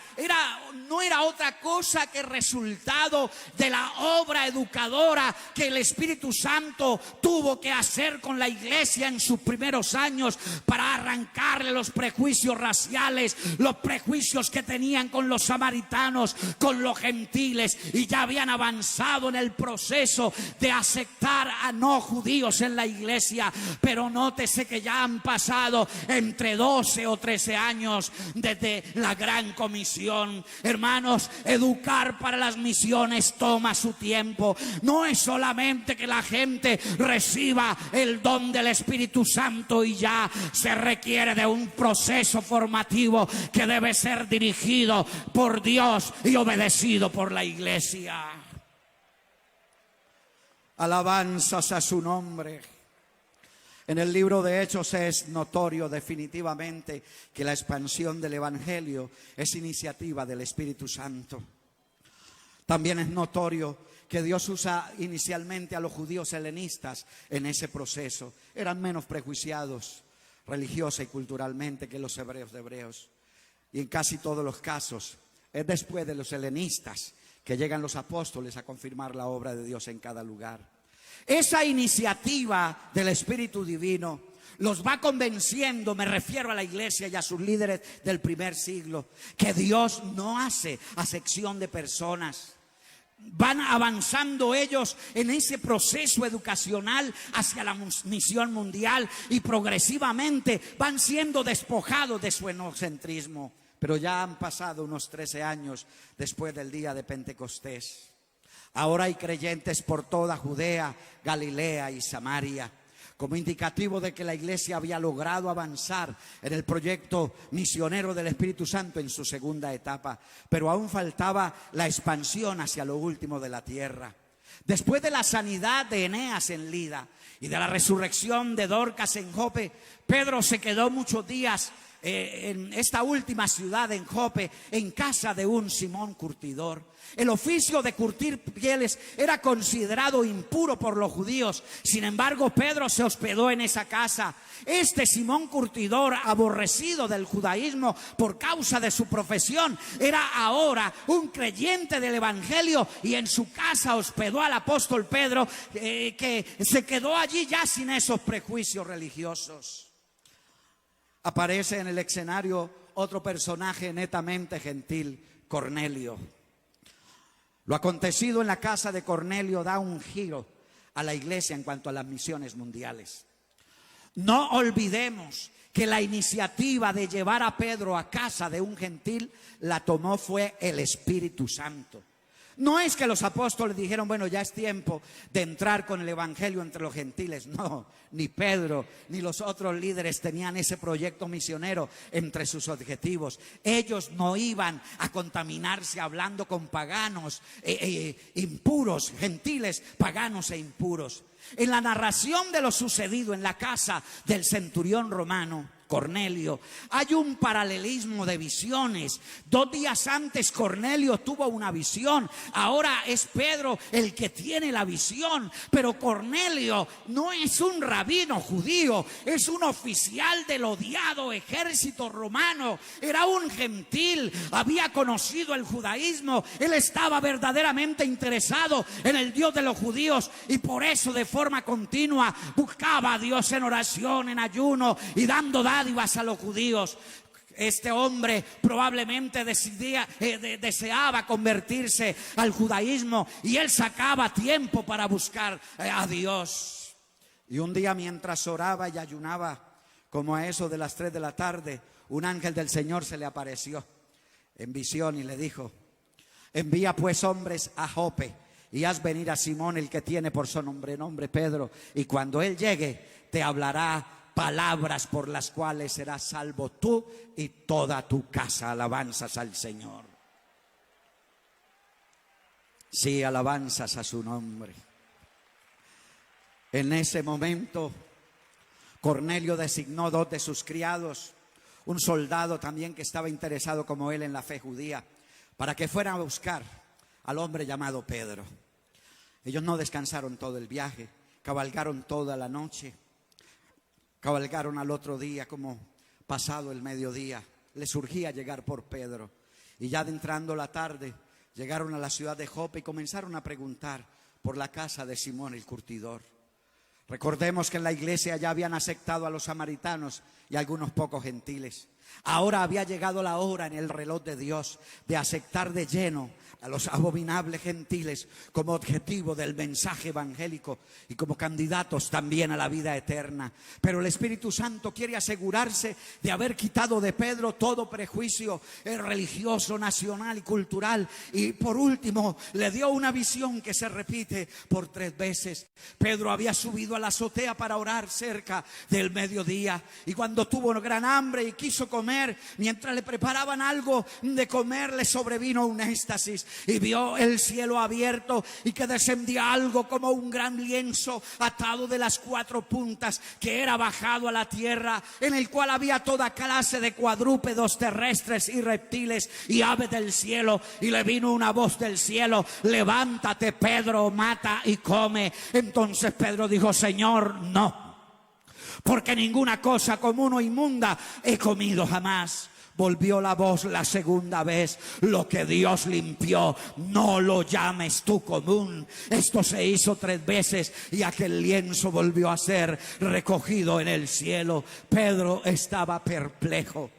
S3: no era otra cosa que resultado de la obra educadora que el Espíritu Santo tuvo que hacer con la iglesia en sus primeros años, para arrancarle los prejuicios raciales, los prejuicios que tenían con los samaritanos, con los gentiles, y ya habían avanzado en el proceso de aceptar a no judíos en la iglesia. Pero nótese que ya han pasado entre 12 o 13 años desde la gran comisión. Hermanos, educar para las misiones toma su tiempo. No es solamente que la gente reciba el don del Espíritu Santo y ya. Se requiere de un proceso formativo que debe ser dirigido por Dios y obedecido por la iglesia. Alabanzas a su nombre.
S2: En el libro de Hechos es notorio definitivamente que la expansión del Evangelio es iniciativa del Espíritu Santo. También es notorio que Dios usa inicialmente a los judíos helenistas en ese proceso. Eran menos prejuiciados religiosa y culturalmente que los hebreos de hebreos. Y en casi todos los casos es después de los helenistas que llegan los apóstoles a confirmar la obra de Dios en cada lugar. Esa iniciativa del Espíritu Divino los va convenciendo, me refiero a la iglesia y a sus líderes del primer siglo, que Dios no hace acepción de personas. Van avanzando ellos en ese proceso educacional hacia la misión mundial y progresivamente van siendo despojados de su egocentrismo. Pero ya han pasado unos 13 años después del día de Pentecostés. Ahora hay creyentes por toda Judea, Galilea y Samaria, como indicativo de que la iglesia había logrado avanzar en el proyecto misionero del Espíritu Santo en su segunda etapa, pero aún faltaba la expansión hacia lo último de la tierra. Después de la sanidad de Eneas en Lida y de la resurrección de Dorcas en Jope, Pedro se quedó muchos días en esta última ciudad, en Jope, en casa de un Simón curtidor. El oficio de curtir pieles era considerado impuro por los judíos. Sin embargo, Pedro se hospedó en esa casa. Este Simón curtidor, aborrecido del judaísmo por causa de su profesión, era ahora un creyente del evangelio y en su casa hospedó al apóstol Pedro, que se quedó allí ya sin esos prejuicios religiosos. Aparece en el escenario otro personaje netamente gentil, Cornelio. Lo acontecido en la casa de Cornelio da un giro a la iglesia en cuanto a las misiones mundiales. No olvidemos que la iniciativa de llevar a Pedro a casa de un gentil la tomó fue el Espíritu Santo. No es que los apóstoles dijeron, bueno, ya es tiempo de entrar con el evangelio entre los gentiles. No, ni Pedro ni los otros líderes tenían ese proyecto misionero entre sus objetivos. Ellos no iban a contaminarse hablando con paganos impuros, gentiles, paganos e impuros. En la narración de lo sucedido en la casa del centurión romano Cornelio, hay un paralelismo de visiones. 2 días antes Cornelio tuvo una visión, ahora es Pedro el que tiene la visión. Pero Cornelio no es un rabino judío, es un oficial del odiado ejército romano. Era un gentil, había conocido el judaísmo, él estaba verdaderamente interesado en el Dios de los judíos y por eso de forma continua buscaba a Dios en oración, en ayuno y dando dádivas a los judíos. Este hombre probablemente deseaba convertirse al judaísmo y él sacaba tiempo para buscar a Dios. Y un día mientras oraba y ayunaba, como a eso de las 3 de la tarde, un ángel del Señor se le apareció en visión y le dijo: envía pues hombres a Jope y haz venir a Simón, el que tiene por su nombre Pedro, y cuando él llegue te hablará palabras por las cuales serás salvo tú y toda tu casa. Alabanzas al Señor. Sí, alabanzas a su nombre. En ese momento Cornelio designó 2 de sus criados, un soldado también que estaba interesado como él en la fe judía, para que fueran a buscar al hombre llamado Pedro. Ellos no descansaron todo el viaje, cabalgaron toda la noche, cabalgaron al otro día, como pasado el mediodía, les surgía llegar por Pedro. Y ya adentrando la tarde, llegaron a la ciudad de Jope y comenzaron a preguntar por la casa de Simón el curtidor. Recordemos que en la iglesia ya habían aceptado a los samaritanos y a algunos pocos gentiles. Ahora había llegado la hora en el reloj de Dios de aceptar de lleno a los abominables gentiles como objetivo del mensaje evangélico y como candidatos también a la vida eterna. Pero el Espíritu Santo quiere asegurarse de haber quitado de Pedro todo prejuicio religioso, nacional y cultural. Y por último le dio una visión que se repite por 3 veces. Pedro había subido a la azotea para orar cerca del mediodía y cuando tuvo gran hambre y quiso comer,
S3: comer. Mientras le preparaban algo de comer, le sobrevino un éxtasis y vio el cielo abierto y que descendía algo como un gran lienzo atado de las 4 puntas, que era bajado a la tierra, en el cual había toda clase de cuadrúpedos terrestres y reptiles y aves del cielo. Y le vino una voz del cielo: levántate, Pedro, mata y come. Entonces Pedro dijo: Señor, no, porque ninguna cosa común o inmunda he comido jamás. Volvió la voz la segunda vez: lo que Dios limpió, no lo llames tú común. Esto se hizo 3 veces y aquel lienzo volvió a ser recogido en el cielo. Pedro estaba perplejo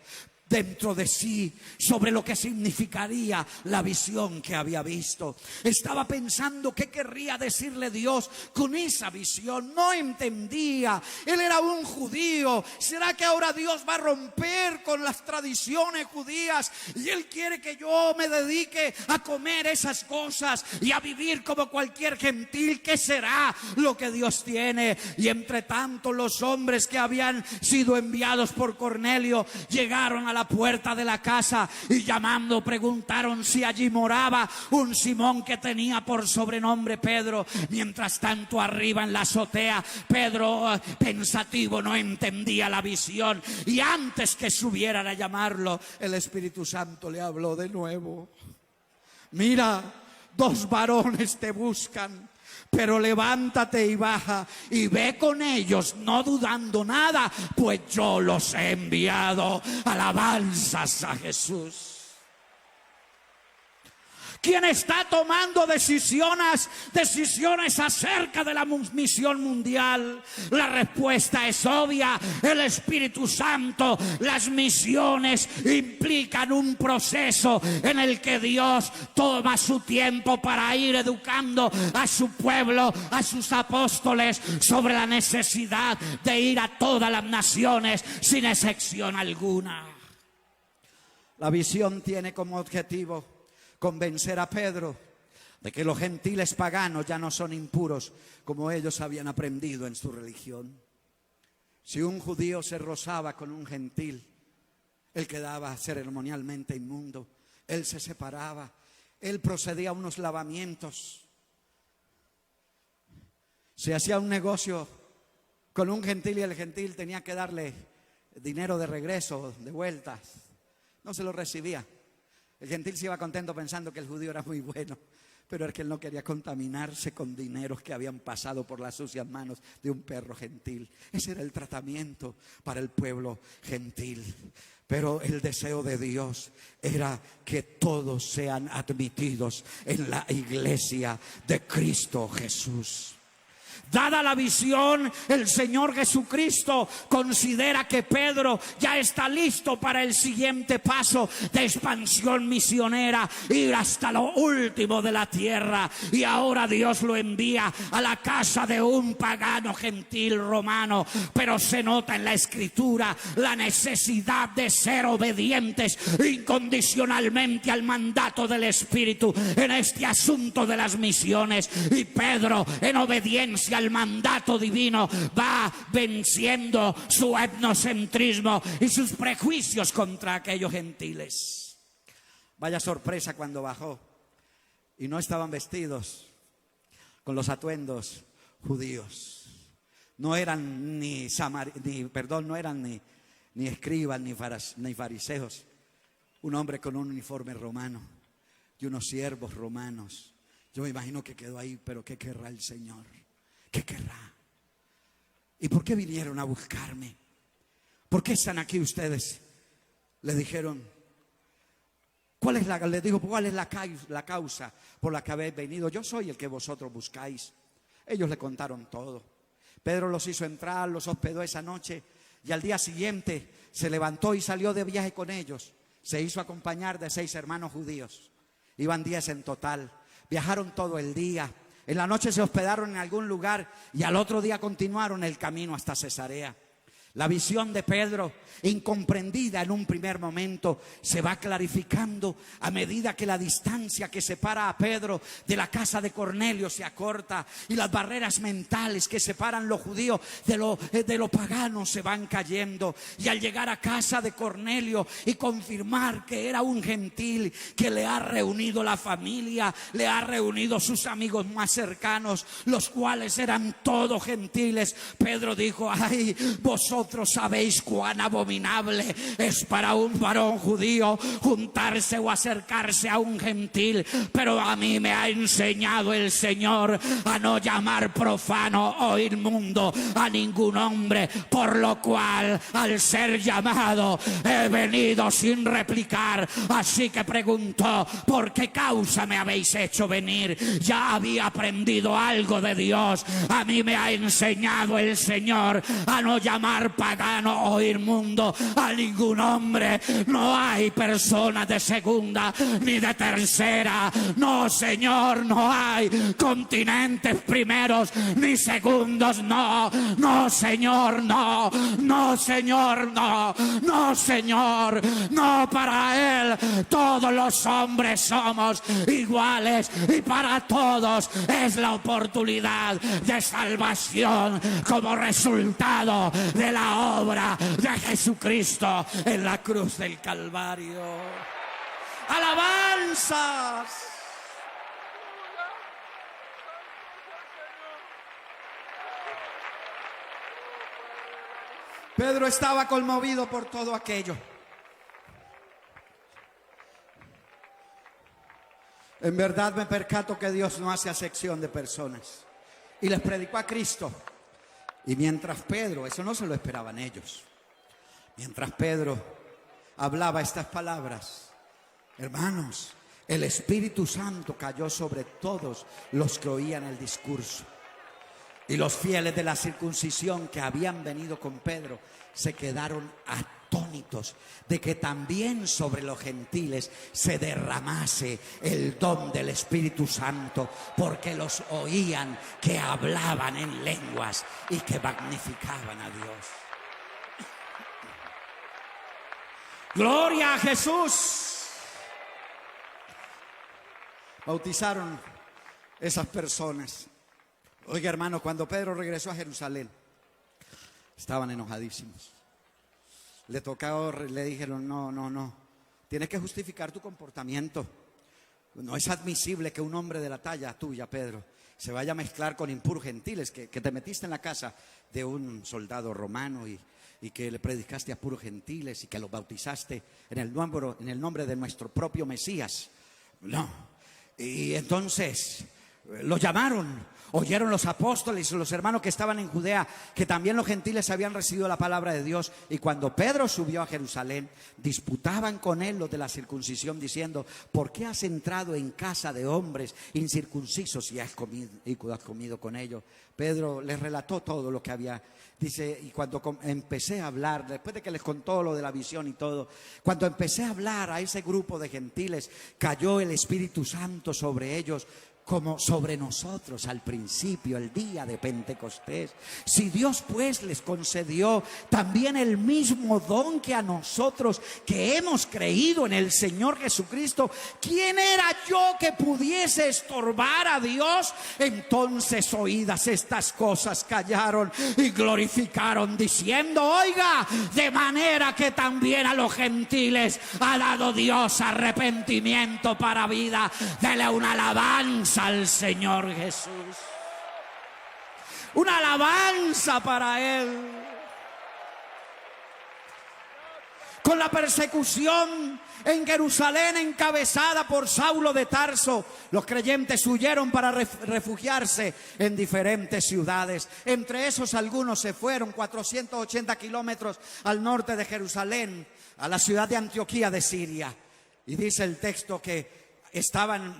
S3: dentro de sí sobre lo que significaría la visión que había visto. Estaba pensando qué querría decirle Dios con esa visión. No entendía. Él era un judío. ¿Será que ahora Dios va a romper con las tradiciones judías y Él quiere que yo me dedique a comer esas cosas y a vivir como cualquier gentil? ¿Qué será lo que Dios tiene? Y entre tanto, los hombres que habían sido enviados por Cornelio llegaron a la puerta de la casa y llamando preguntaron si allí moraba un Simón que tenía por sobrenombre Pedro. Mientras tanto, arriba en la azotea, Pedro, pensativo, no entendía la visión, y antes que subieran a llamarlo, el Espíritu Santo le habló de nuevo: mira, 2 varones te buscan, pero levántate y baja y ve con ellos, no dudando nada, pues yo los he enviado. Alabanzas a Jesús. ¿Quién está tomando decisiones acerca de la misión mundial? La respuesta es obvia: el Espíritu Santo. Las misiones implican un proceso en el que Dios toma su tiempo para ir educando a su pueblo, a sus apóstoles, sobre la necesidad de ir a todas las naciones sin excepción alguna. La visión tiene como objetivo convencer a Pedro de que los gentiles paganos ya no son impuros como ellos habían aprendido en su religión. Si un judío se rozaba con un gentil, él quedaba ceremonialmente inmundo. Él se separaba, él procedía a unos lavamientos. Se hacía un negocio con un gentil y el gentil tenía que darle dinero de regreso, de vueltas. No se lo recibía. El gentil se iba contento pensando que el judío era muy bueno, pero es que él no quería contaminarse con dineros que habían pasado por las sucias manos de un perro gentil. Ese era el tratamiento para el pueblo gentil. Pero el deseo de Dios era que todos sean admitidos en la iglesia de Cristo Jesús. Dada la visión, el Señor Jesucristo considera que Pedro ya está listo para el siguiente paso de expansión misionera, ir hasta lo último de la tierra. Y ahora Dios lo envía a la casa de un pagano gentil romano. Pero se nota en la Escritura la necesidad de ser obedientes incondicionalmente al mandato del Espíritu en este asunto de las misiones. Y Pedro, en obediencia al mandato divino, va venciendo su etnocentrismo y sus prejuicios contra aquellos gentiles. Vaya sorpresa cuando bajó y no estaban vestidos con los atuendos judíos. No eran ni escribas ni fariseos. Un hombre con un uniforme romano y unos siervos romanos. Yo me imagino que quedó ahí, pero ¿qué querrá el Señor? ¿Qué querrá? ¿Y por qué vinieron a buscarme? ¿Por qué están aquí ustedes? Le dijeron. Le dijo, ¿cuál es la causa por la que habéis venido? Yo soy el que vosotros buscáis. Ellos le contaron todo. Pedro los hizo entrar, los hospedó esa noche y al día siguiente se levantó y salió de viaje con ellos. Se hizo acompañar de 6 hermanos judíos. Iban 10 en total. Viajaron todo el día. En la noche se hospedaron en algún lugar y al otro día continuaron el camino hasta Cesarea. La visión de Pedro, incomprendida en un primer momento, se va clarificando a medida que la distancia que separa a Pedro de la casa de Cornelio se acorta y las barreras mentales que separan lo judío de lo pagano se van cayendo. Y al llegar a casa de Cornelio y confirmar que era un gentil, que le ha reunido la familia, le ha reunido sus amigos más cercanos, los cuales eran todos gentiles, Pedro dijo: ay, vosotros sabéis cuán abominable es para un varón judío juntarse o acercarse a un gentil, pero a mí me ha enseñado el Señor a no llamar profano o inmundo a ningún hombre, por lo cual al ser llamado he venido sin replicar. Así que preguntó: ¿por qué causa me habéis hecho venir? Ya había aprendido algo de Dios. A mí me ha enseñado el Señor a no llamar pagano o inmundo a ningún hombre. No hay personas de segunda ni de tercera. No, Señor, no hay continentes primeros ni segundos. No, no, Señor, no. No, Señor, no. No, Señor, no. Para Él todos los hombres somos iguales y para todos es la oportunidad de salvación como resultado de la obra de Jesucristo en la cruz del Calvario. ¡Alabanzas! Pedro estaba conmovido por todo aquello. En verdad me percato que Dios no hace acepción de personas. Y les predicó a Cristo. Y mientras Pedro, eso no se lo esperaban ellos, mientras Pedro hablaba estas palabras, hermanos, el Espíritu Santo cayó sobre todos los que oían el discurso. Y los fieles de la circuncisión que habían venido con Pedro se quedaron atónitos de que también sobre los gentiles se derramase el don del Espíritu Santo, porque los oían que hablaban en lenguas y que magnificaban a Dios. ¡Gloria a Jesús! Bautizaron esas personas. Oiga, hermano, cuando Pedro regresó a Jerusalén, estaban enojadísimos. Le dijeron: no, tienes que justificar tu comportamiento. No es admisible que un hombre de la talla tuya, Pedro, se vaya a mezclar con impuros gentiles, que te metiste en la casa de un soldado romano y que le predicaste a puros gentiles y que los bautizaste en el nombre de nuestro propio Mesías. No. Y entonces lo llamaron. Oyeron los apóstoles y los hermanos que estaban en Judea que también los gentiles habían recibido la palabra de Dios. Y cuando Pedro subió a Jerusalén, disputaban con él los de la circuncisión, diciendo: ¿por qué has entrado en casa de hombres incircuncisos y has comido con ellos? Pedro les relató todo lo que había. Dice: y cuando empecé a hablar, después de que les contó lo de la visión y todo, cuando empecé a hablar a ese grupo de gentiles, cayó el Espíritu Santo sobre ellos, como sobre nosotros al principio, el día de Pentecostés. Si Dios pues les concedió también el mismo don que a nosotros, que hemos creído en el Señor Jesucristo, ¿quién era yo que pudiese estorbar a Dios? Entonces, oídas estas cosas, callaron y glorificaron, diciendo: oiga, de manera que también a los gentiles ha dado Dios arrepentimiento para vida. Dele una alabanza al Señor Jesús. Una alabanza para Él. Con la persecución en Jerusalén encabezada por Saulo de Tarso, los creyentes huyeron para refugiarse en diferentes ciudades. Entre esos, algunos se fueron 480 kilómetros al norte de Jerusalén, a la ciudad de Antioquía de Siria. Y dice el texto que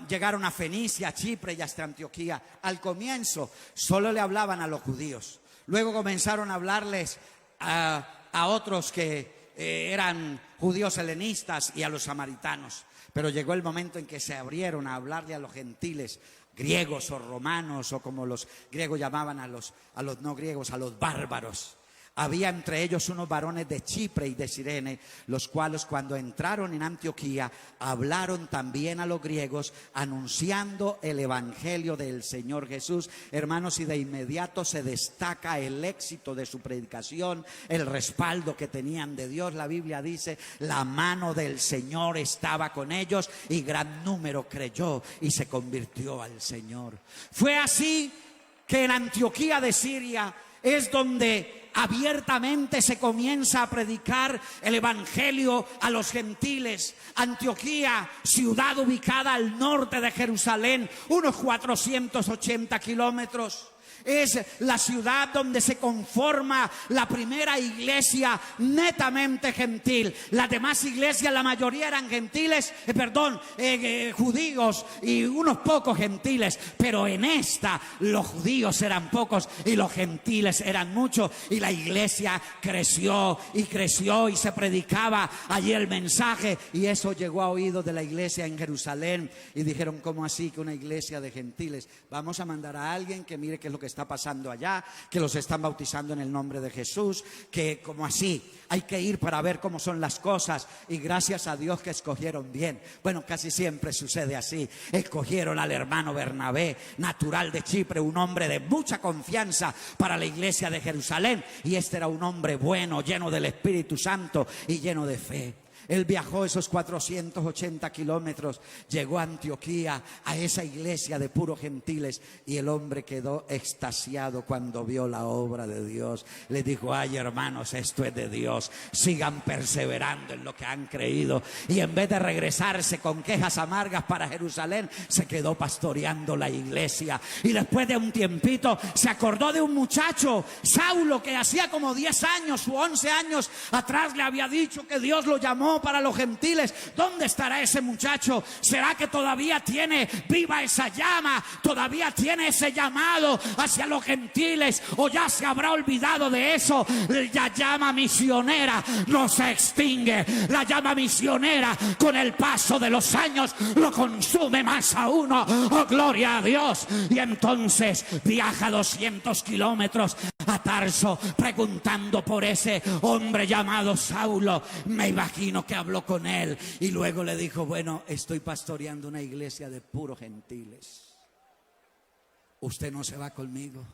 S3: llegaron a Fenicia, a Chipre y hasta Antioquía. Al comienzo solo le hablaban a los judíos. Luego comenzaron a hablarles a otros que eran judíos helenistas y a los samaritanos. Pero llegó el momento en que se abrieron a hablarle a los gentiles, griegos o romanos, o como los griegos llamaban a los no griegos, a los bárbaros. Había entre ellos unos varones de Chipre y de Cirene, los cuales cuando entraron en Antioquía hablaron también a los griegos, anunciando el evangelio del Señor Jesús. Hermanos, y de inmediato se destaca el éxito de su predicación, el respaldo que tenían de Dios. La Biblia dice: la mano del Señor estaba con ellos y gran número creyó y se convirtió al Señor. Fue así que en Antioquía de Siria es donde abiertamente se comienza a predicar el evangelio a los gentiles. Antioquía, ciudad ubicada al norte de Jerusalén, unos 480 kilómetros. Es la ciudad donde se conforma la primera iglesia netamente gentil. Las demás iglesias, la mayoría eran gentiles, judíos y unos pocos gentiles. Pero en esta los judíos eran pocos y los gentiles eran muchos. Y la iglesia creció y creció y se predicaba allí el mensaje. Y eso llegó a oídos de la iglesia en Jerusalén. Y dijeron: ¿cómo así que una iglesia de gentiles? Vamos a mandar a alguien que mire qué es lo que está pasando allá, que los están bautizando en el nombre de Jesús, que como así hay que ir para ver cómo son las cosas. Y gracias a Dios que escogieron bien. Bueno, casi siempre sucede así. Escogieron al hermano Bernabé, natural de Chipre, un hombre de mucha confianza para la iglesia de Jerusalén, y este era un hombre bueno, lleno del Espíritu Santo y lleno de fe. Él viajó esos 480 kilómetros, llegó a Antioquía, a esa iglesia de puros gentiles, y el hombre quedó extasiado cuando vio la obra de Dios. Le dijo: ay, hermanos, esto es de Dios, sigan perseverando en lo que han creído. Y en vez de regresarse con quejas amargas para Jerusalén, se quedó pastoreando la iglesia. Y después de un tiempito se acordó de un muchacho, Saulo, que hacía como 10 años o 11 años atrás le había dicho que Dios lo llamó para los gentiles. ¿Dónde estará ese muchacho? ¿Será que todavía tiene viva esa llama? ¿Todavía tiene ese llamado hacia los gentiles? ¿O ya se habrá olvidado de eso? La llama misionera no se extingue. La llama misionera, con el paso de los años, lo consume más a uno. ¡Oh, gloria a Dios! Y entonces viaja 200 kilómetros a Tarso, preguntando por ese hombre llamado Saulo. Me imagino que habló con él y luego le dijo: bueno, estoy pastoreando una iglesia de puros gentiles, ¿usted no se va conmigo?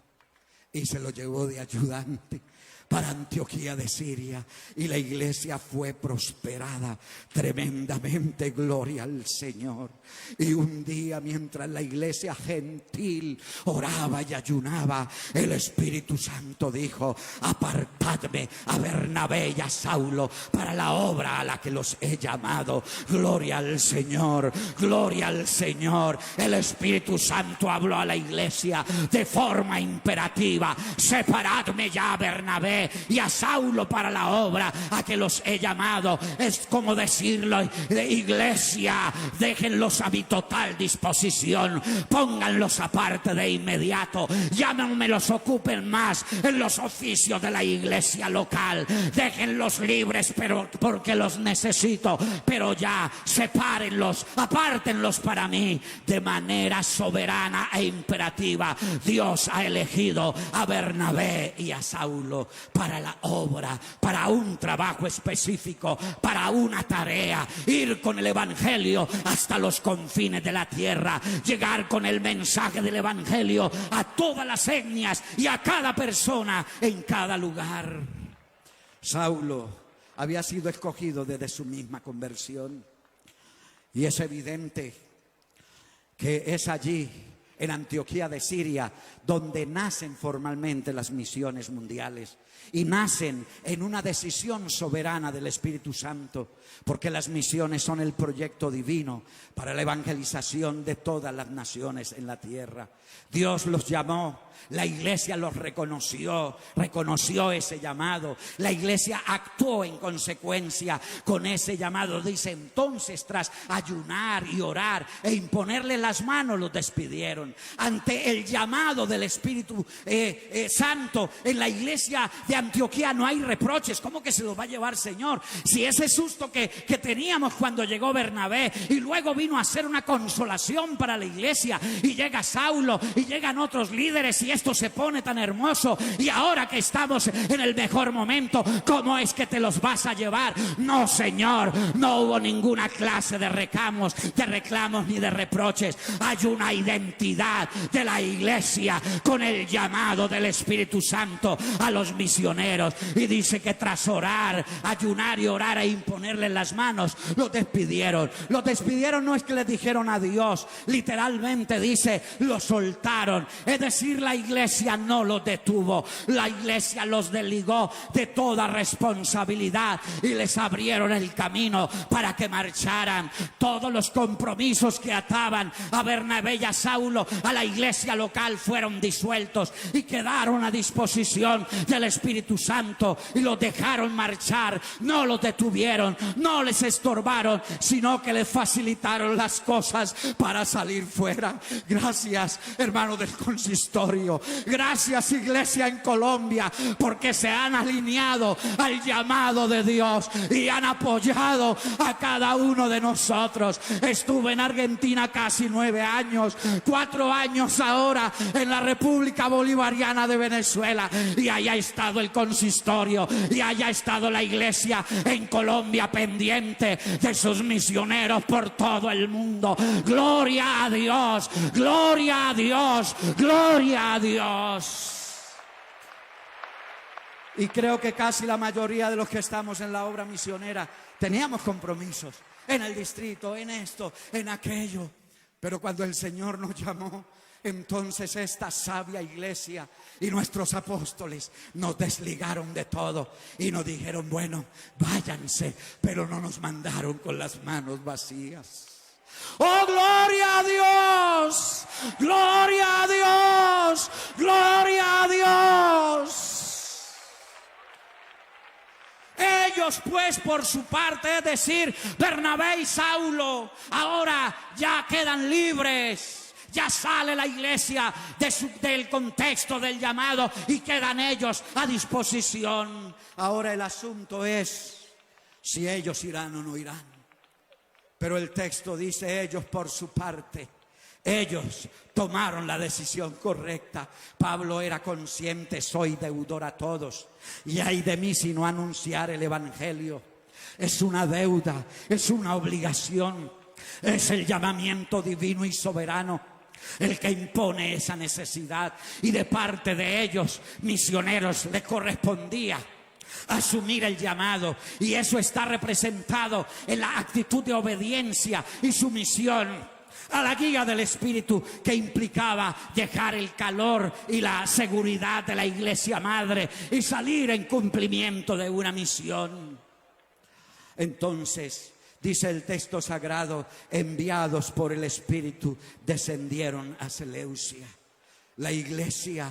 S3: Y se lo llevó de ayudante para Antioquía de Siria, y la iglesia fue prosperada tremendamente, gloria al Señor. Y un día, mientras la iglesia gentil oraba y ayunaba, el Espíritu Santo dijo: apartadme a Bernabé y a Saulo para la obra a la que los he llamado. Gloria al Señor, gloria al Señor. El Espíritu Santo habló a la iglesia de forma imperativa: separadme ya a Bernabé y a Saulo para la obra a que los he llamado. Es como decirlo: iglesia, déjenlos a mi total disposición, pónganlos aparte de inmediato, ya no me los ocupen más en los oficios de la iglesia local, déjenlos libres, pero porque los necesito, pero ya sepárenlos, apártenlos para mí. De manera soberana e imperativa, Dios ha elegido a Bernabé y a Saulo para la obra, para un trabajo específico, para una tarea: ir con el evangelio hasta los confines de la tierra, llegar con el mensaje del evangelio a todas las etnias y a cada persona en cada lugar. Saulo había sido escogido desde su misma conversión, y es evidente que es allí, en Antioquía de Siria, donde nacen formalmente las misiones mundiales, y nacen en una decisión soberana del Espíritu Santo, porque las misiones son el proyecto divino para la evangelización de todas las naciones en la tierra. Dios los llamó, la iglesia los reconoció ese llamado, la iglesia actuó en consecuencia con ese llamado. Dice: entonces, tras ayunar y orar e imponerle las manos, los despidieron. detuvieron. Ante el llamado del Espíritu Santo en la iglesia de Antioquía no hay reproches. ¿Cómo que se los va a llevar, Señor? Si ese susto que teníamos cuando llegó Bernabé y luego vino a ser una consolación para la iglesia, y llega Saulo y llegan otros líderes y esto se pone tan hermoso, y ahora que estamos en el mejor momento, ¿cómo es que te los vas a llevar? No, Señor, no hubo ninguna clase de reclamos ni de reproches. Hay una identidad de la iglesia con el llamado del Espíritu Santo a los misioneros, y dice que tras orar, ayunar y orar e imponerle las manos, los despidieron. Los despidieron, no es que les dijeron adiós, literalmente dice, los soltaron. Es decir, la iglesia no los detuvo, la iglesia los desligó de toda responsabilidad y les abrieron el camino para que marcharan. Todos los compromisos que ataban a Bernabé y a Saulo a la iglesia local fueron disueltos y quedaron a disposición del Espíritu Santo, y los dejaron marchar. No los detuvieron, no les estorbaron, sino que les facilitaron las cosas para salir fuera. Gracias, hermano del consistorio. Gracias, iglesia en Colombia, porque se han alineado al llamado de Dios y han apoyado a cada uno de nosotros. Estuve en Argentina casi 9 años, 4 años ahora en la República Bolivariana de Venezuela, y allá ha estado el consistorio y allá ha estado la iglesia en Colombia pendiente de sus misioneros por todo el mundo. Gloria a Dios, gloria a Dios, gloria a Dios. Y creo que casi la mayoría de los que estamos en la obra misionera teníamos compromisos en el distrito, en esto, en aquello. Pero cuando el Señor nos llamó, entonces esta sabia iglesia y nuestros apóstoles nos desligaron de todo y nos dijeron, bueno, váyanse, pero no nos mandaron con las manos vacías. ¡Oh, gloria a Dios! ¡Gloria a Dios! ¡Gloria a Dios! Ellos pues por su parte, es decir, Bernabé y Saulo, ahora ya quedan libres. Ya sale la iglesia del contexto del llamado y quedan ellos a disposición. Ahora el asunto es si ellos irán o no irán. Pero el texto dice, ellos por su parte, ellos tomaron la decisión correcta. Pablo era consciente, soy deudor a todos, y ay de mí si no anunciar el evangelio. Es una deuda, es una obligación, es el llamamiento divino y soberano el que impone esa necesidad, y de parte de ellos, misioneros, les correspondía asumir el llamado, y eso está representado en la actitud de obediencia y sumisión a la guía del Espíritu, que implicaba dejar el calor y la seguridad de la iglesia madre y salir en cumplimiento de una misión. Entonces, dice el texto sagrado, enviados por el Espíritu, descendieron a Seleucia. La iglesia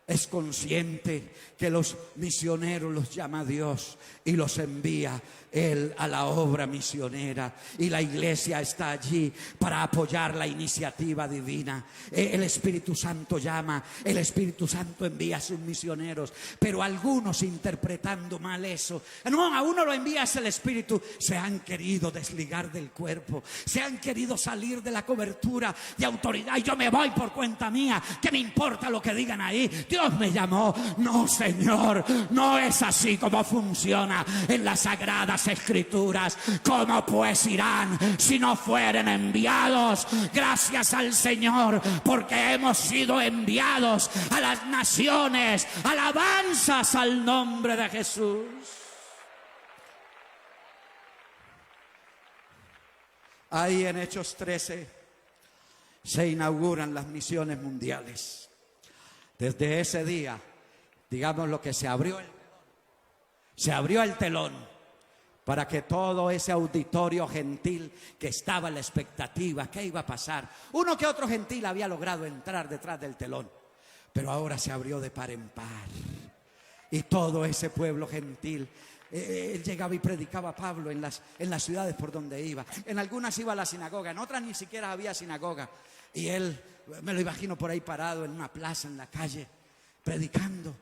S3: es consciente que los misioneros los llama Dios y los envía Él a la obra misionera, y la iglesia está allí para apoyar la iniciativa divina. El Espíritu Santo llama, el Espíritu Santo envía a sus misioneros, pero algunos, interpretando mal eso, no, a uno lo envía es el Espíritu, se han querido desligar del cuerpo, se han querido salir de la cobertura de autoridad, y yo me voy por cuenta mía, ¿qué me importa lo que digan ahí? Dios me llamó. No, Señor, no es así como funciona en las sagradas Escrituras. ¿Cómo pues irán si no fueren enviados? Gracias al Señor, porque hemos sido enviados a las naciones. Alabanzas al nombre de Jesús. Ahí en Hechos 13 se inauguran las misiones mundiales. Desde ese día, digamos lo que se abrió el telón para que todo ese auditorio gentil que estaba en la expectativa, ¿qué iba a pasar? Uno que otro gentil había logrado entrar detrás del telón, pero ahora se abrió de par en par. Y todo ese pueblo gentil, él llegaba y predicaba a Pablo en las ciudades por donde iba. En algunas iba a la sinagoga, en otras ni siquiera había sinagoga. Y él me lo imagino por ahí parado en una plaza, en la calle, predicando.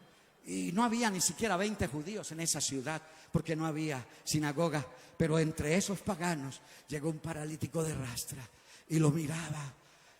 S3: Y no había ni siquiera 20 judíos en esa ciudad, porque no había sinagoga. Pero entre esos paganos llegó un paralítico de rastra y lo miraba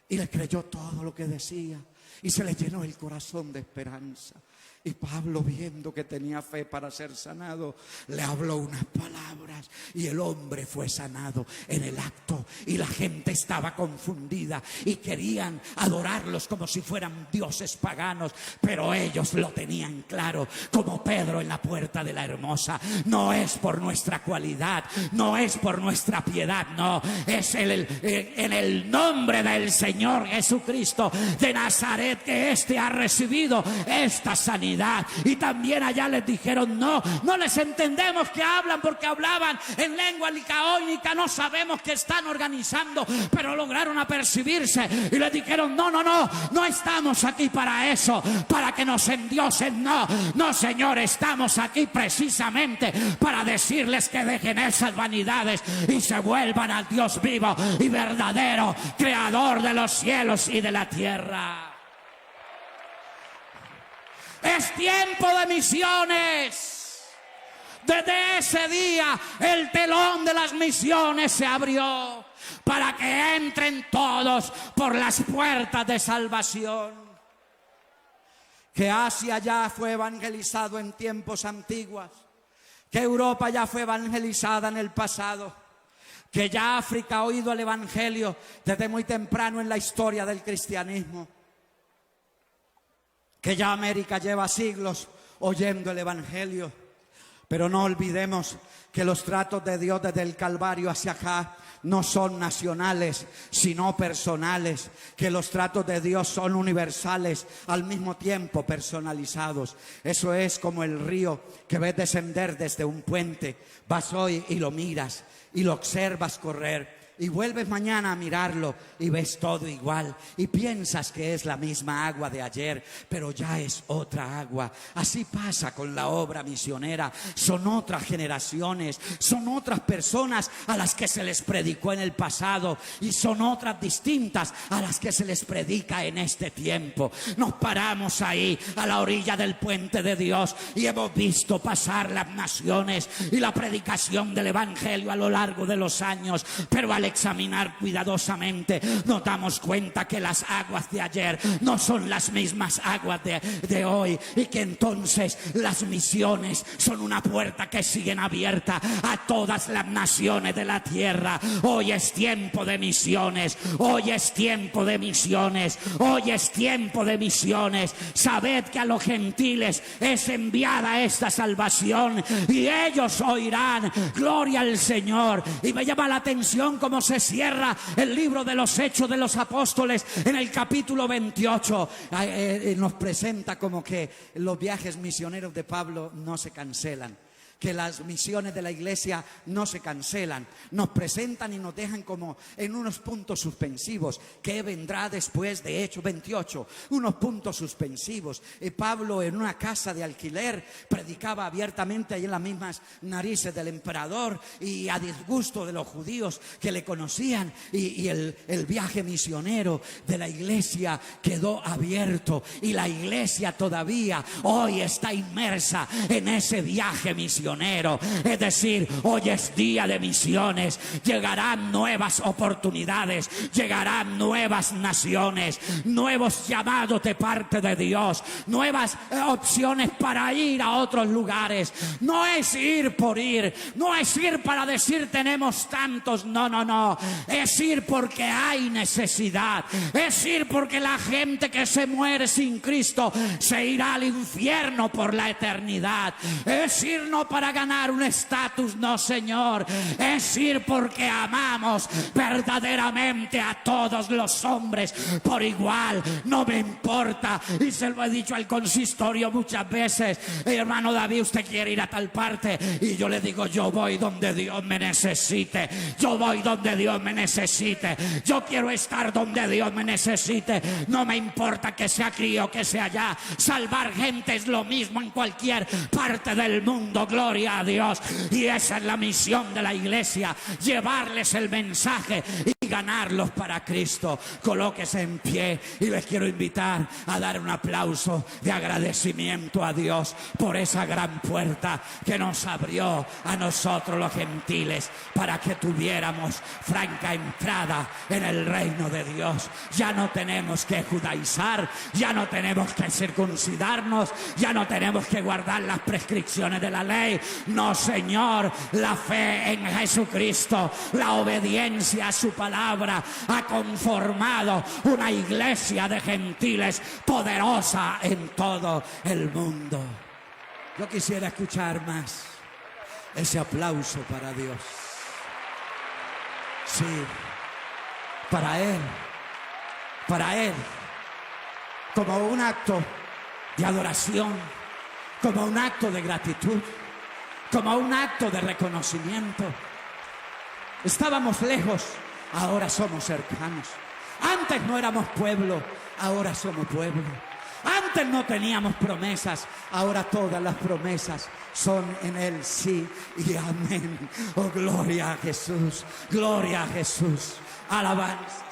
S3: y le creyó todo lo que decía y se le llenó el corazón de esperanza. Y Pablo, viendo que tenía fe para ser sanado, le habló unas palabras y el hombre fue sanado en el acto. Y la gente estaba confundida y querían adorarlos como si fueran dioses paganos, pero ellos lo tenían claro, como Pedro en la puerta de la Hermosa. No es por nuestra cualidad, no es por nuestra piedad, no, es en el nombre del Señor Jesucristo de Nazaret que éste ha recibido esta sanidad. Y también allá les dijeron: no les entendemos que hablan, porque hablaban en lengua licaónica, no sabemos qué están organizando, pero lograron apercibirse y les dijeron: no estamos aquí para eso, para que nos endiosen, no Señor, estamos aquí precisamente para decirles que dejen esas vanidades y se vuelvan al Dios vivo y verdadero, creador de los cielos y de la tierra. Es tiempo de misiones. Desde ese día el telón de las misiones se abrió para que entren todos por las puertas de salvación. Que Asia ya fue evangelizado en tiempos antiguos, que Europa ya fue evangelizada en el pasado, que ya África ha oído el evangelio desde muy temprano en la historia del cristianismo, que ya América lleva siglos oyendo el evangelio. Pero no olvidemos que los tratos de Dios desde el Calvario hacia acá no son nacionales, sino personales, que los tratos de Dios son universales, al mismo tiempo personalizados. Eso es como el río que ves descender desde un puente. Vas hoy y lo miras y lo observas correr, y vuelves mañana a mirarlo y ves todo igual y piensas que es la misma agua de ayer, pero ya es otra agua. Así pasa con la obra misionera. Son otras generaciones, son otras personas a las que se les predicó en el pasado y son otras distintas a las que se les predica en este tiempo. Nos paramos ahí a la orilla del puente de Dios y hemos visto pasar las naciones y la predicación del evangelio a lo largo de los años, pero al examinar cuidadosamente nos damos cuenta que las aguas de ayer no son las mismas aguas de hoy, y que entonces las misiones son una puerta que siguen abierta a todas las naciones de la tierra. Hoy es tiempo de misiones, hoy es tiempo de misiones, hoy es tiempo de misiones. Sabed que a los gentiles es enviada esta salvación y ellos oirán gloria al Señor. Y me llama la atención cómo se cierra el libro de los Hechos de los Apóstoles en el capítulo 28. Nos presenta como que los viajes misioneros de Pablo no se cancelan, que las misiones de la iglesia no se cancelan. Nos presentan y nos dejan como en unos puntos suspensivos. ¿Qué vendrá después de Hechos 28? Unos puntos suspensivos. Pablo, en una casa de alquiler, predicaba abiertamente ahí en las mismas narices del emperador y a disgusto de los judíos que le conocían, y el viaje misionero de la iglesia quedó abierto, y la iglesia todavía hoy está inmersa en ese viaje misionero. Es decir, hoy es día de misiones. Llegarán nuevas oportunidades, llegarán nuevas naciones, nuevos llamados de parte de Dios, nuevas opciones para ir a otros lugares. No es ir por ir, no es ir para decir tenemos tantos, no, es ir porque hay necesidad, es ir porque la gente que se muere sin Cristo se irá al infierno por la eternidad. Es ir no para ganar un estatus, no Señor, es ir porque amamos verdaderamente a todos los hombres por igual. No me importa, y se lo he dicho al consistorio muchas veces: hermano David, usted quiere ir a tal parte, y yo le digo: yo voy donde Dios me necesite, yo voy donde Dios me necesite, yo quiero estar donde Dios me necesite. No me importa que sea aquí o que sea allá, salvar gente es lo mismo en cualquier parte del mundo. Gloria a Dios. Y esa es la misión de la iglesia: llevarles el mensaje y ganarlos para Cristo. Colóquese en pie y les quiero invitar a dar un aplauso de agradecimiento a Dios por esa gran puerta que nos abrió a nosotros los gentiles para que tuviéramos franca entrada en el reino de Dios. Ya no tenemos que judaizar, ya no tenemos que circuncidarnos, ya no tenemos que guardar las prescripciones de la ley. No, Señor, la fe en Jesucristo, la obediencia a su palabra ha conformado una iglesia de gentiles poderosa en todo el mundo. Yo quisiera escuchar más ese aplauso para Dios. Sí, para Él, como un acto de adoración, como un acto de gratitud, como un acto de reconocimiento. Estábamos lejos, ahora somos cercanos. Antes no éramos pueblo, ahora somos pueblo. Antes no teníamos promesas, ahora todas las promesas son en Él, sí y amén. Oh, gloria a Jesús, alabanza.